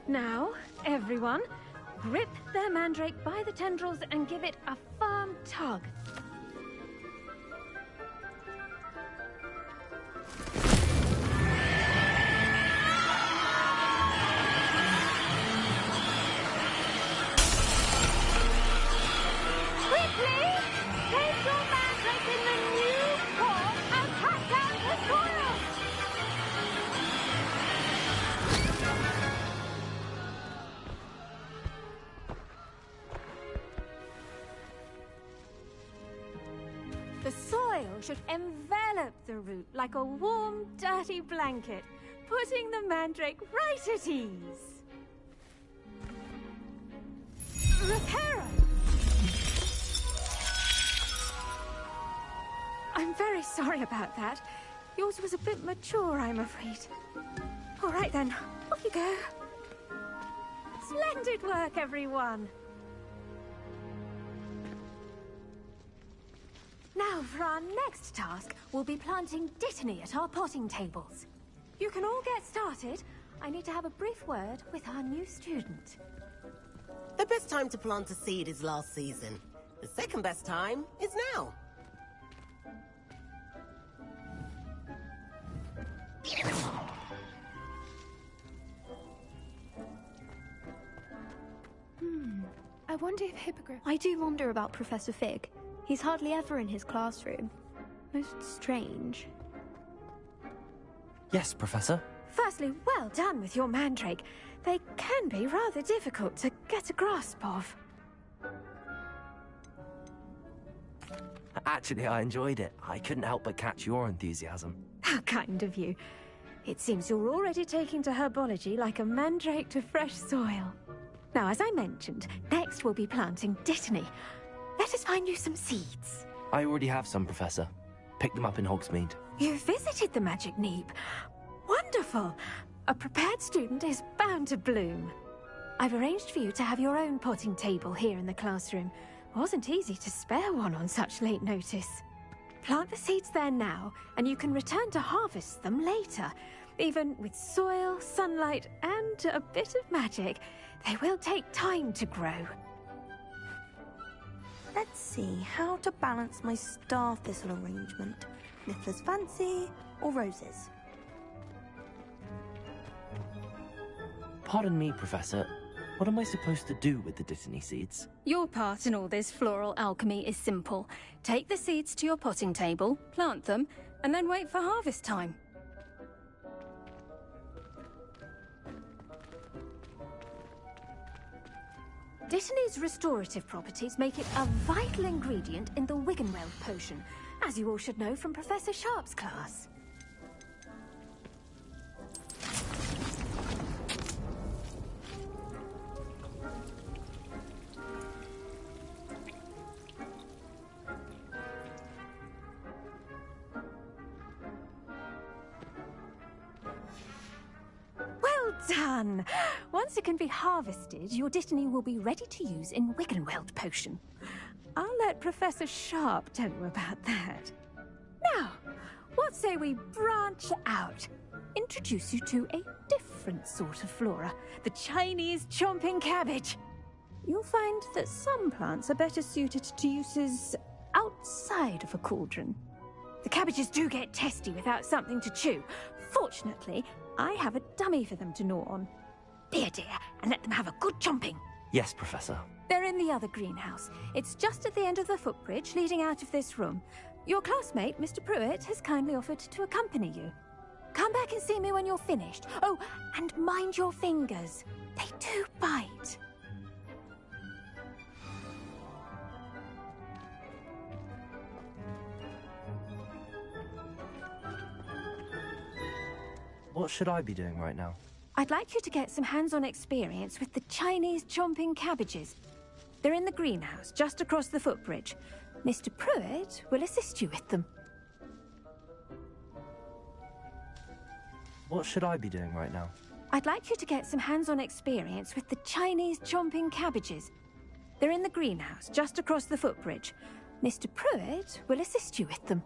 Now, everyone, grip their mandrake by the tendrils and give it a firm tug. The soil should envelop the root like a warm, dirty blanket, putting the mandrake right at ease. Reparo! I'm very sorry about that. Yours was a bit mature, I'm afraid. All right then, off you go. Splendid work, everyone! Now, for our next task, we'll be planting dittany at our potting tables. You can all get started. I need to have a brief word with our new student. The best time to plant a seed is last season. The second best time is now. I wonder if Hippogriff... I do wonder about Professor Fig. He's hardly ever in his classroom. Most strange. Yes, Professor. Firstly, well done with your mandrake. They can be rather difficult to get a grasp of. Actually, I enjoyed it. I couldn't help but catch your enthusiasm. How kind of you. It seems you're already taking to herbology like a mandrake to fresh soil. Now, as I mentioned, next we'll be planting dittany. Let us find you some seeds. I already have some, Professor. Picked them up in Hogsmeade. You visited the Magic Neep. Wonderful! A prepared student is bound to bloom. I've arranged for you to have your own potting table here in the classroom. Wasn't easy to spare one on such late notice. Plant the seeds there now, and you can return to harvest them later. Even with soil, sunlight, and a bit of magic, they will take time to grow. Let's see how to balance my star thistle arrangement. Niffler's fancy or roses? Pardon me, Professor. What am I supposed to do with the Dittany seeds? Your part in all this floral alchemy is simple. Take the seeds to your potting table, plant them, and then wait for harvest time. Dittany's restorative properties make it a vital ingredient in the Wiggenweld potion, as you all should know from Professor Sharp's class. Well done! Once it can be harvested, your Dittany will be ready to use in Wiggenweld potion. I'll let Professor Sharp tell you about that. Now, what say we branch out? Introduce you to a different sort of flora, the Chinese chomping cabbage. You'll find that some plants are better suited to uses outside of a cauldron. The cabbages do get testy without something to chew. Fortunately, I have a dummy for them to gnaw on. Be a dear and let them have a good chomping. Yes, Professor. They're in the other greenhouse. It's just at the end of the footbridge leading out of this room. Your classmate, Mr. Pruitt, has kindly offered to accompany you. Come back and see me when you're finished. Oh, and mind your fingers. They do bite. What should I be doing right now? I'd like you to get some hands-on experience with the Chinese chomping cabbages. They're in the greenhouse, just across the footbridge. Mr. Pruitt will assist you with them. What should I be doing right now? I'd like you to get some hands-on experience with the Chinese chomping cabbages. They're in the greenhouse, just across the footbridge. Mr. Pruitt will assist you with them.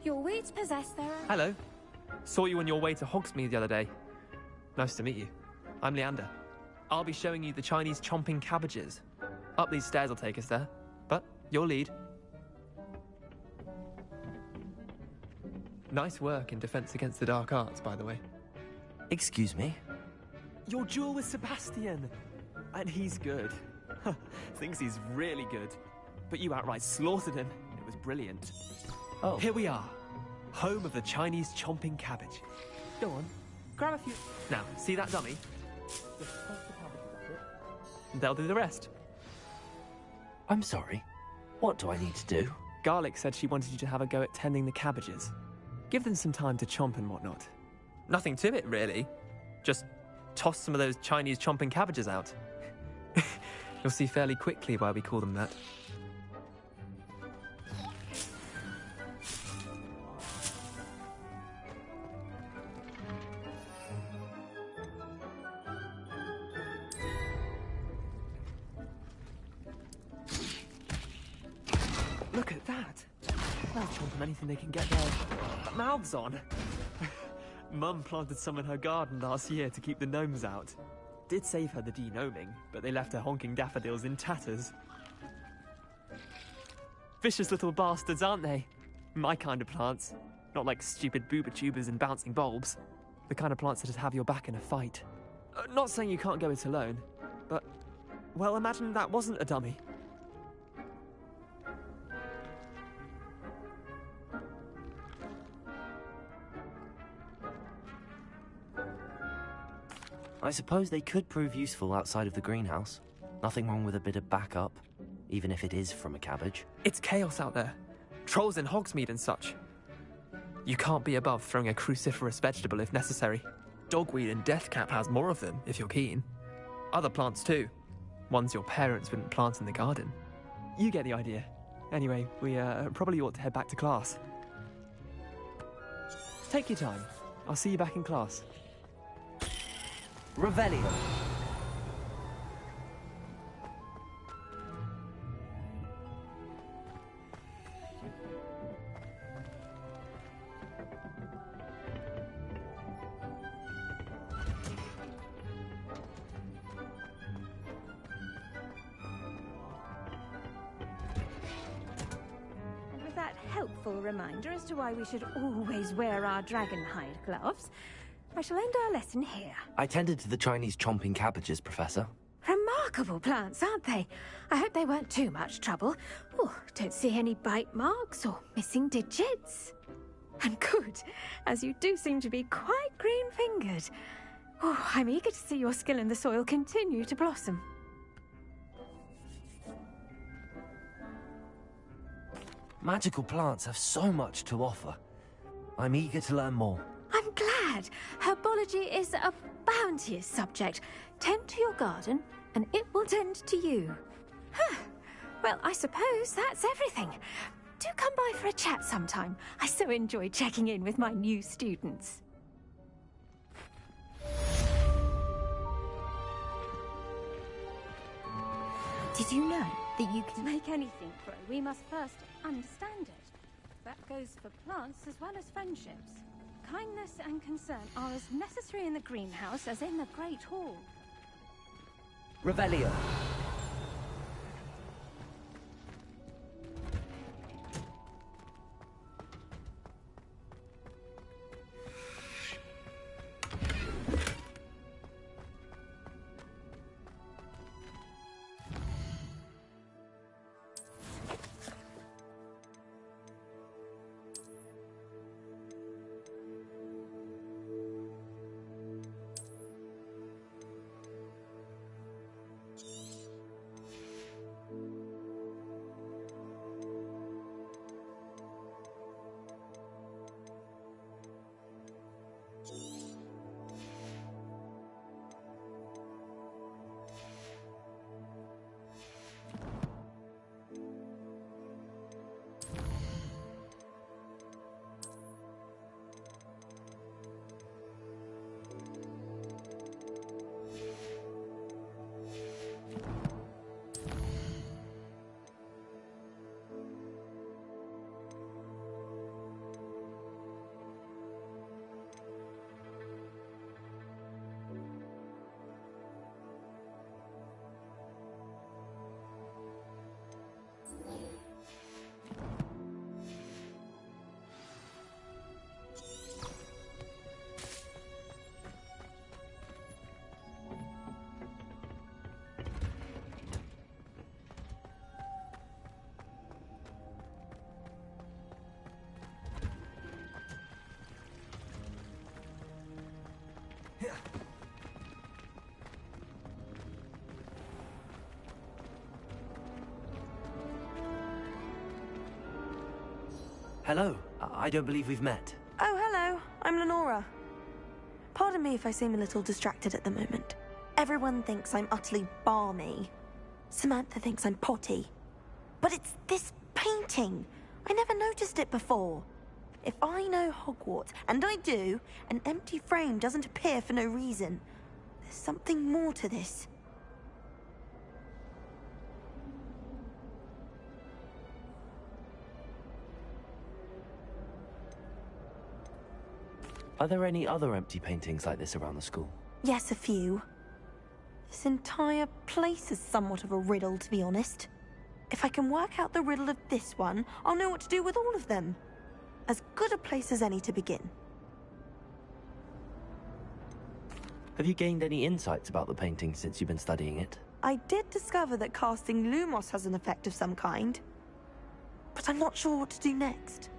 Your weeds possess their own... Hello. Saw you on your way to Hogsmeade the other day. Nice to meet you. I'm Leander. I'll be showing you the Chinese chomping cabbages. Up these stairs will take us there, but your lead. Nice work in Defense Against the Dark Arts, by the way. Excuse me? Your duel with Sebastian! And he's good. Thinks he's really good. But you outright slaughtered him. It was brilliant. Oh. Here we are. Home of the Chinese chomping cabbage. Go on. Grab a few... Now, see that dummy? Just press the cabbages at it. They'll do the rest. I'm sorry. What do I need to do? Garlic said she wanted you to have a go at tending the cabbages. Give them some time to chomp and whatnot. Nothing to it, really. Just toss some of those Chinese chomping cabbages out. You'll see fairly quickly why we call them that. Look at that! They'll chomp on anything they can get their mouths on. Mum planted some in her garden last year to keep the gnomes out. Did save her the de-gnoming, but they left her honking daffodils in tatters. Vicious little bastards, aren't they? My kind of plants. Not like stupid booba tubers and bouncing bulbs. The kind of plants that'd have your back in a fight. Not saying you can't go it alone, but... well, imagine that wasn't a dummy. I suppose they could prove useful outside of the greenhouse. Nothing wrong with a bit of backup, even if it is from a cabbage. It's chaos out there. Trolls in Hogsmeade and such. You can't be above throwing a cruciferous vegetable if necessary. Dogweed and deathcap has more of them, if you're keen. Other plants too. Ones your parents wouldn't plant in the garden. You get the idea. Anyway, we probably ought to head back to class. Take your time. I'll see you back in class. Revelio. helpful reminder as to why we should always wear our dragonhide gloves, I shall end our lesson here. I tended to the Chinese chomping cabbages, Professor. Remarkable plants, aren't they? I hope they weren't too much trouble. Oh, don't see any bite marks or missing digits. And good, as you do seem to be quite green-fingered. Oh, I'm eager to see your skill in the soil continue to blossom. Magical plants have so much to offer. I'm eager to learn more. I'm glad. Herbology is a bounteous subject. Tend to your garden, and it will tend to you. Huh. Well, I suppose that's everything. Do come by for a chat sometime. I so enjoy checking in with my new students. Did you know that you can make anything grow? We must first understand it. That goes for plants as well as friendships. Kindness and concern are as necessary in the greenhouse as in the Great Hall. Revelio. Hello. I don't believe we've met. Oh, hello. I'm Lenora. Pardon me if I seem a little distracted at the moment. Everyone thinks I'm utterly balmy. Samantha thinks I'm potty. But it's this painting. I never noticed it before. If I know Hogwarts, and I do, an empty frame doesn't appear for no reason. There's something more to this. Are there any other empty paintings like this around the school? Yes, a few. This entire place is somewhat of a riddle, to be honest. If I can work out the riddle of this one, I'll know what to do with all of them. As good a place as any to begin. Have you gained any insights about the painting since you've been studying it? I did discover that casting Lumos has an effect of some kind. But I'm not sure what to do next.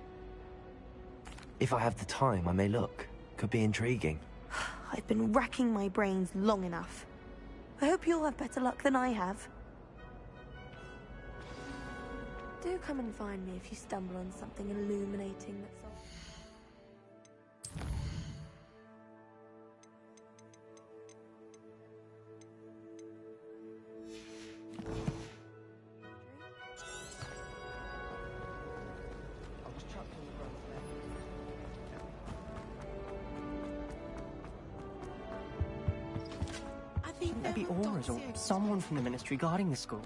If I have the time, I may look. Could be intriguing. I've been racking my brains long enough. I hope you'll have better luck than I have. Do come and find me if you stumble on something illuminating that's all. Maybe Aura's or someone from the ministry guarding the school.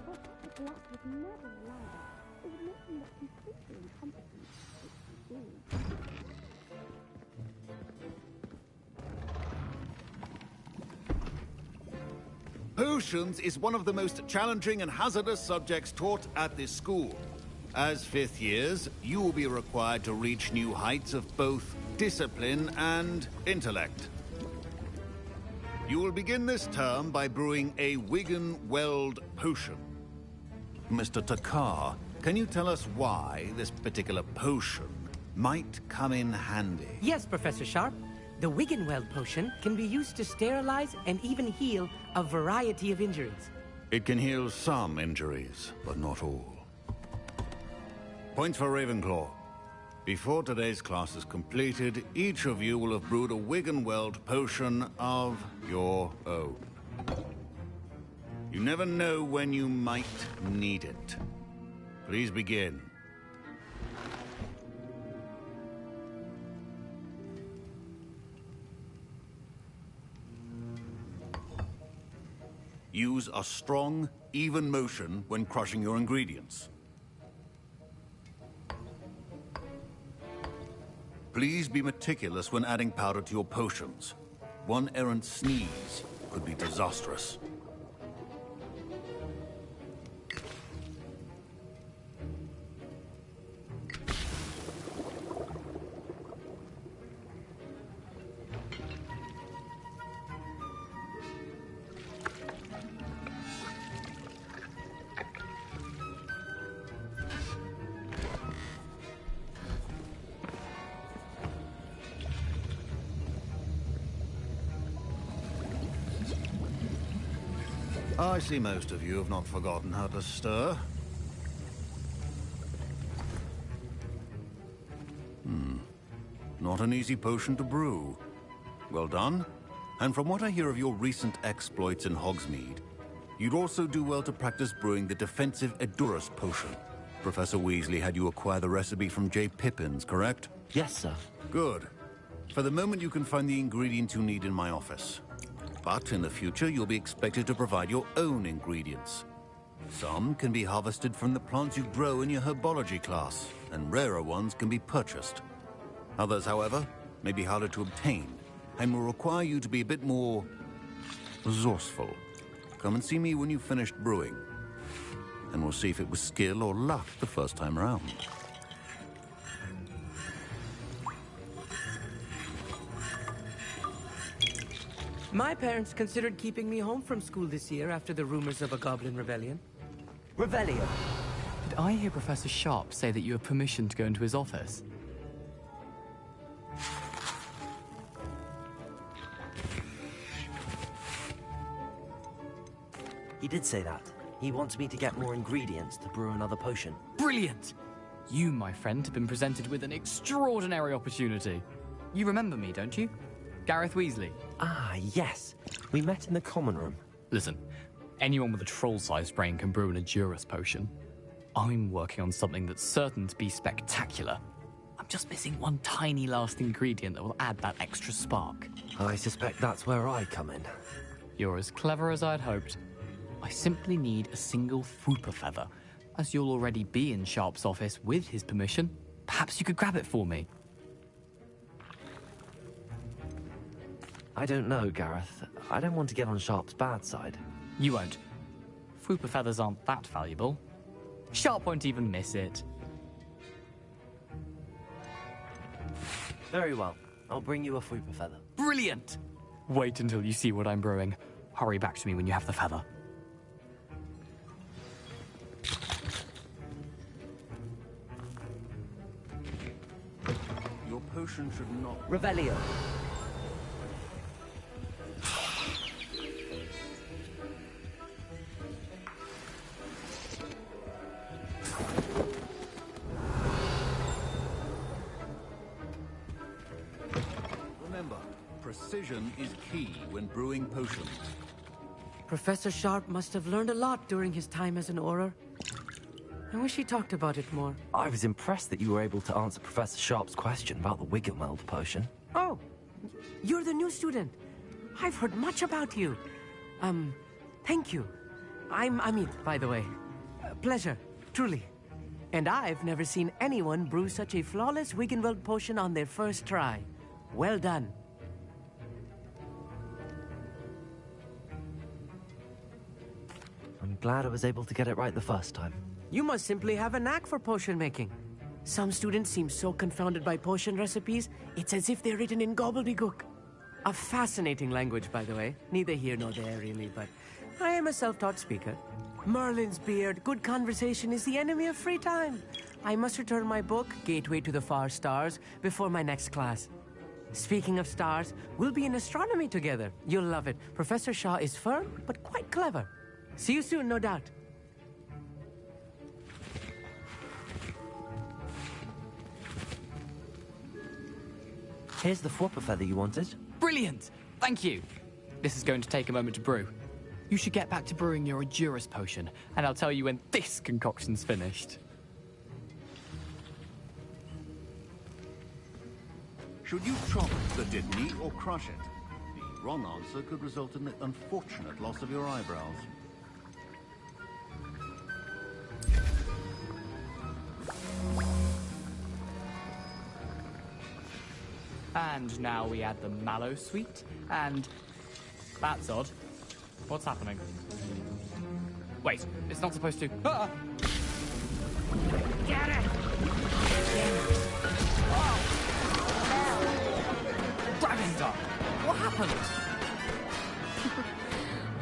Potions is one of the most challenging and hazardous subjects taught at this school. As fifth years, you will be required to reach new heights of both discipline and intellect. You will begin this term by brewing a Wigan-Weld potion. Mr. Takar, can you tell us why this particular potion might come in handy? Yes, Professor Sharp. The Wigan-Weld potion can be used to sterilize and even heal a variety of injuries. It can heal some injuries, but not all. Points for Ravenclaw. Before today's class is completed, each of you will have brewed a Wigan-Weld potion of your own. You never know when you might need it. Please begin. Use a strong, even motion when crushing your ingredients. Please be meticulous when adding powder to your potions. One errant sneeze could be disastrous. I see most of you have not forgotten how to stir. Not an easy potion to brew. Well done. And from what I hear of your recent exploits in Hogsmeade, you'd also do well to practice brewing the defensive Edurus potion. Professor Weasley had you acquire the recipe from J. Pippins, correct? Yes, sir. Good. For the moment, you can find the ingredients you need in my office. But in the future, you'll be expected to provide your own ingredients. Some can be harvested from the plants you grow in your herbology class, and rarer ones can be purchased. Others, however, may be harder to obtain, and will require you to be a bit more resourceful. Come and see me when you've finished brewing, and we'll see if it was skill or luck the first time around. My parents considered keeping me home from school this year after the rumors of a goblin rebellion. Revelio. Did I hear Professor Sharp say that you have permission to go into his office? He did say that. He wants me to get more ingredients to brew another potion. Brilliant! You, my friend, have been presented with an extraordinary opportunity. You remember me, don't you? Gareth Weasley. Ah, yes. We met in the common room. Listen, anyone with a troll-sized brain can brew an Edurus potion. I'm working on something that's certain to be spectacular. I'm just missing one tiny last ingredient that will add that extra spark. I suspect that's where I come in. You're as clever as I'd hoped. I simply need a single Fwooper feather. As you'll already be in Sharp's office with his permission, perhaps you could grab it for me. I don't know, Gareth. I don't want to get on Sharp's bad side. You won't. Fwooper feathers aren't that valuable. Sharp won't even miss it. Very well. I'll bring you a Fwooper feather. Brilliant! Wait until you see what I'm brewing. Hurry back to me when you have the feather. Your potion should not... Revelio. Remember, precision is key when brewing potions. Professor Sharp must have learned a lot during his time as an Auror. I wish he talked about it more. I was impressed that you were able to answer Professor Sharp's question about the Wigan-Weld potion. Oh, you're the new student. I've heard much about you. Thank you. I'm Amit, by the way. Pleasure, truly. And I've never seen anyone brew such a flawless Wigan-Weld potion on their first try. Well done. I'm glad I was able to get it right the first time. You must simply have a knack for potion making. Some students seem so confounded by potion recipes, it's as if they're written in gobbledygook. A fascinating language, by the way. Neither here nor there, really, but I am a self-taught speaker. Merlin's beard, good conversation is the enemy of free time. I must return my book, Gateway to the Far Stars, before my next class. Speaking of stars, we'll be in astronomy together. You'll love it. Professor Shaw is firm, but quite clever. See you soon, no doubt. Here's the flopper feather you wanted. Brilliant! Thank you. This is going to take a moment to brew. You should get back to brewing your Adurus potion, and I'll tell you when this concoction's finished. Should you chop the Dittany or crush it? The wrong answer could result in the unfortunate loss of your eyebrows. And now we add the mallow sweet, and... That's odd. What's happening? Wait, it's not supposed to... Ah! Get it! Oh! Dragon Duck! What happened?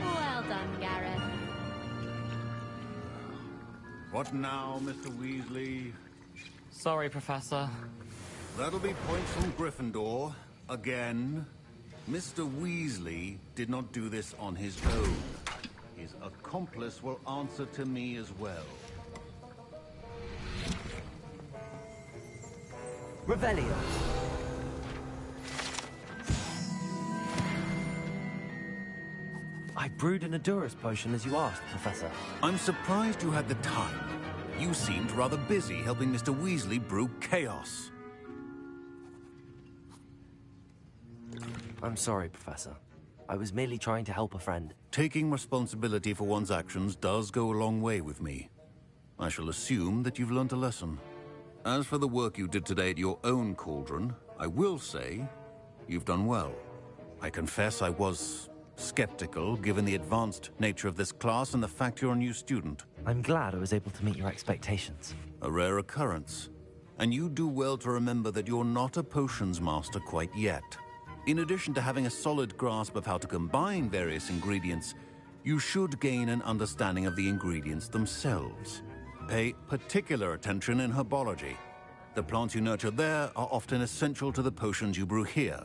Well done, Gareth. What now, Mr. Weasley? Sorry, Professor. That'll be points from Gryffindor. Again. Mr. Weasley did not do this on his own. His accomplice will answer to me as well. Revelio. I brewed an Adurus potion as you asked, Professor. I'm surprised you had the time. You seemed rather busy helping Mr. Weasley brew chaos. I'm sorry, Professor. I was merely trying to help a friend. Taking responsibility for one's actions does go a long way with me. I shall assume that you've learnt a lesson. As for the work you did today at your own cauldron, I will say you've done well. I confess I was skeptical, given the advanced nature of this class and the fact you're a new student. I'm glad I was able to meet your expectations. A rare occurrence. And you do well to remember that you're not a potions master quite yet. In addition to having a solid grasp of how to combine various ingredients, you should gain an understanding of the ingredients themselves. Pay particular attention in herbology. The plants you nurture there are often essential to the potions you brew here.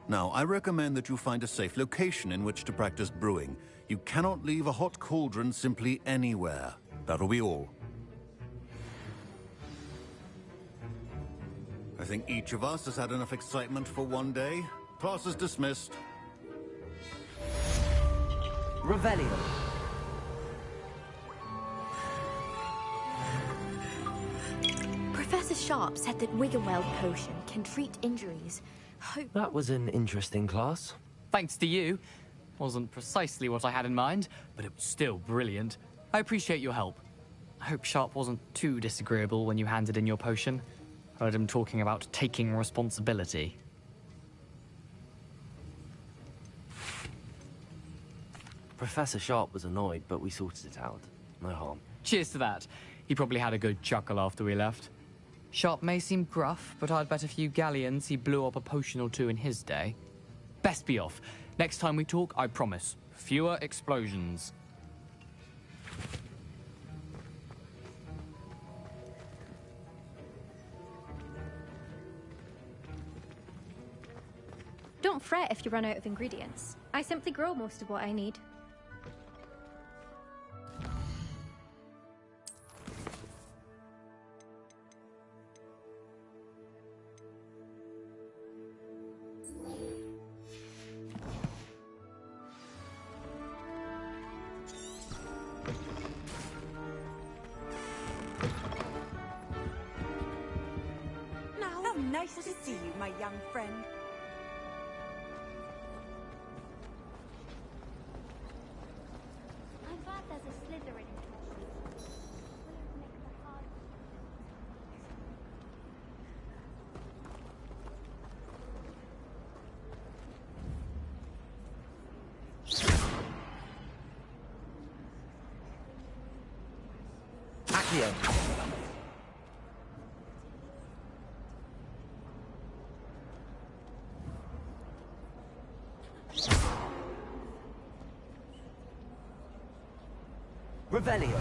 Now, I recommend that you find a safe location in which to practice brewing. You cannot leave a hot cauldron simply anywhere. That'll be all. I think each of us has had enough excitement for one day. Class is dismissed. Revelio. Professor Sharp said that Wiggenweld potion can treat injuries. That was an interesting class. Thanks to you. Wasn't precisely what I had in mind, but it was still brilliant. I appreciate your help. I hope Sharp wasn't too disagreeable when you handed in your potion. Heard him talking about taking responsibility. Professor Sharp was annoyed, but we sorted it out. No harm. Cheers to that. He probably had a good chuckle after we left. Sharp may seem gruff, but I'd bet a few galleons he blew up a potion or two in his day. Best be off. Next time we talk, I promise, fewer explosions. Don't fret if you run out of ingredients. I simply grow most of what I need. How nice to see you, my young friend. I'm glad there's a Slytherin in Accio. Accio. Revelio.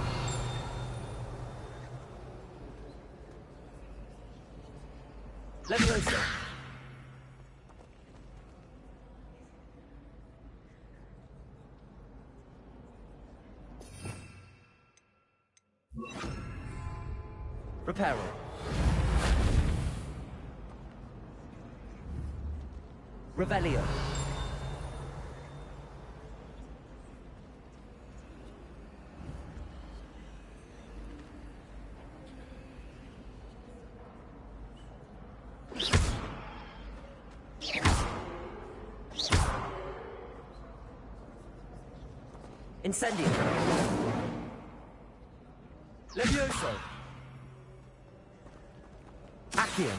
Leviosa. Reparo. Revelio. Incendio. Levioso. Accio.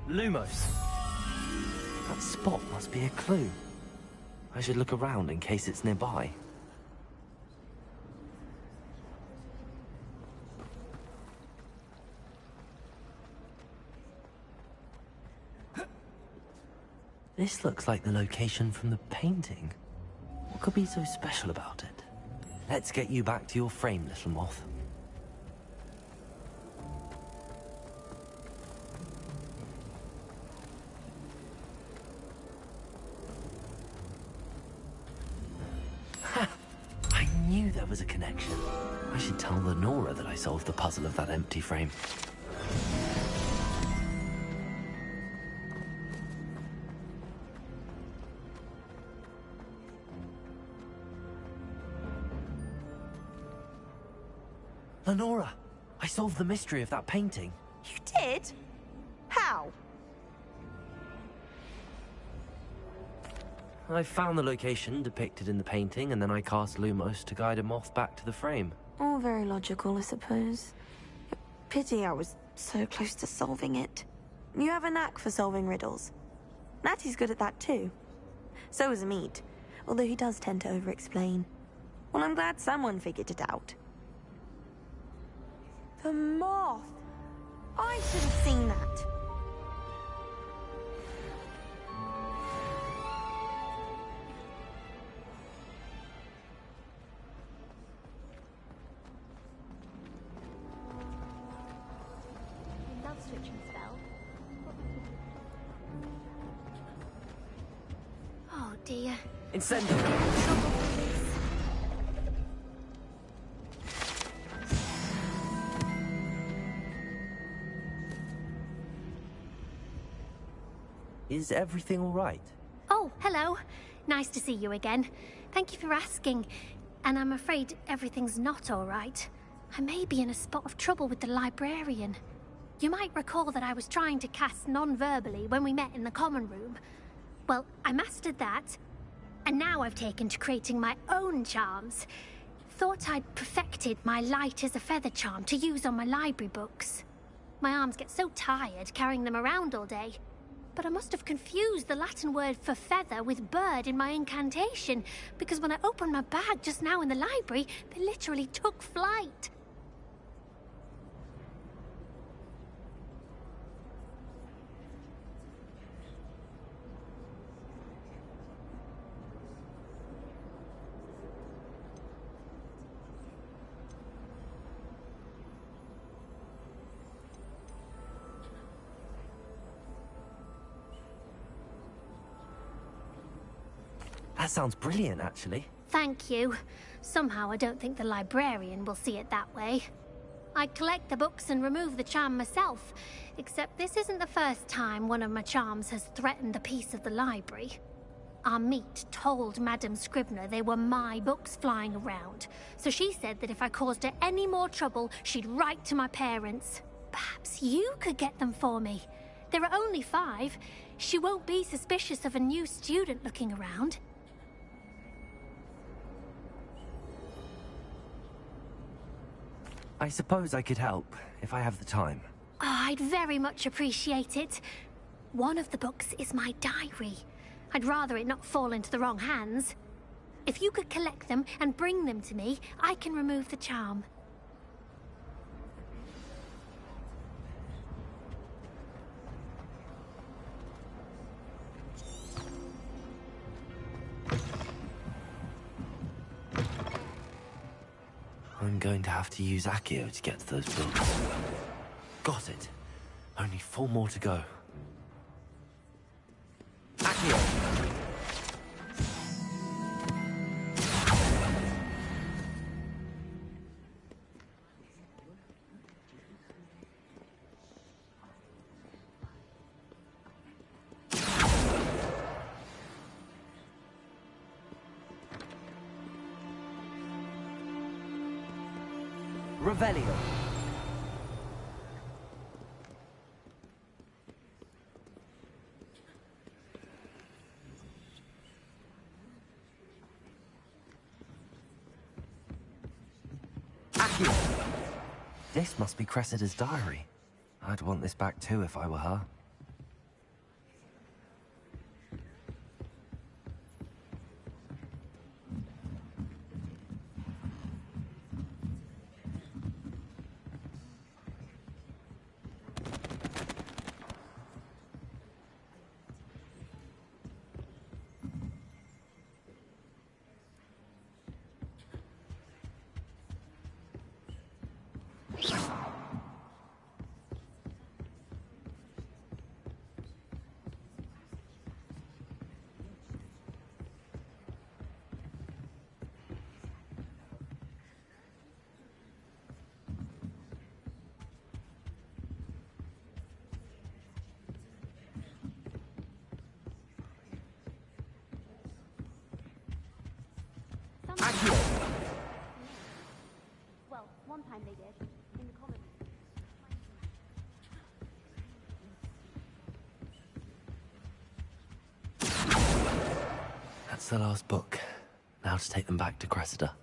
Lumos. That spot must be a clue. I should look around in case it's nearby. This looks like the location from the painting. What could be so special about it? Let's get you back to your frame, little moth. I knew there was a connection. I should tell Lenora that I solved the puzzle of that empty frame. Lenora, I solved the mystery of that painting. You did? How? I found the location depicted in the painting, and then I cast Lumos to guide a moth back to the frame. All very logical, I suppose. Pity I was so close to solving it. You have a knack for solving riddles. Natty's good at that too. So is Amit, although he does tend to over-explain. Well, I'm glad someone figured it out. The moth! I should have seen that. Love switching spell. Oh dear. Incendio. Is everything all right? Oh, hello. Nice to see you again. Thank you for asking. And I'm afraid everything's not all right. I may be in a spot of trouble with the librarian. You might recall that I was trying to cast non-verbally when we met in the common room. Well, I mastered that. And now I've taken to creating my own charms. Thought I'd perfected my light as a feather charm to use on my library books. My arms get so tired carrying them around all day. But I must have confused the Latin word for feather with bird in my incantation, because when I opened my bag just now in the library, they literally took flight. That sounds brilliant, actually. Thank you. Somehow I don't think the librarian will see it that way. I'd collect the books and remove the charm myself, except this isn't the first time one of my charms has threatened the peace of the library. Amit told Madame Scribner they were my books flying around, so she said that if I caused her any more trouble, she'd write to my parents. Perhaps you could get them for me. There are only 5. She won't be suspicious of a new student looking around. I suppose I could help, if I have the time. Oh, I'd very much appreciate it. One of the books is my diary. I'd rather it not fall into the wrong hands. If you could collect them and bring them to me, I can remove the charm. I'm going to have to use Accio to get to those books. Got it. Only 4 more to go. Accio! Revelio. Accio. This must be Cressida's diary. I'd want this back too if I were her. Well, one time they did. In the common. That's the last book. Now to take them back to Cressida.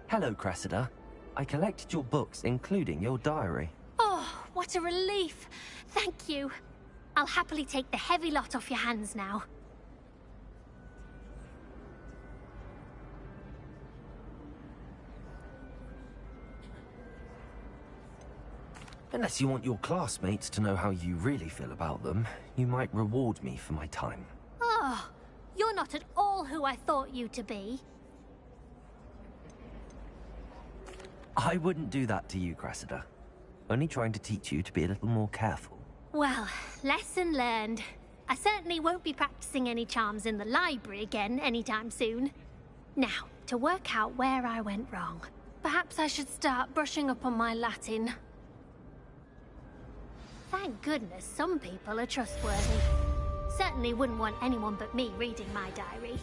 Hello, Cressida. I collected your books, including your diary. Oh, what a relief. Thank you. I'll happily take the heavy lot off your hands now. Unless you want your classmates to know how you really feel about them, you might reward me for my time. Oh, you're not at all who I thought you to be. I wouldn't do that to you, Cressida. Only trying to teach you to be a little more careful. Well, lesson learned. I certainly won't be practicing any charms in the library again anytime soon. Now, to work out where I went wrong. Perhaps I should start brushing up on my Latin. Thank goodness some people are trustworthy. Certainly wouldn't want anyone but me reading my diary.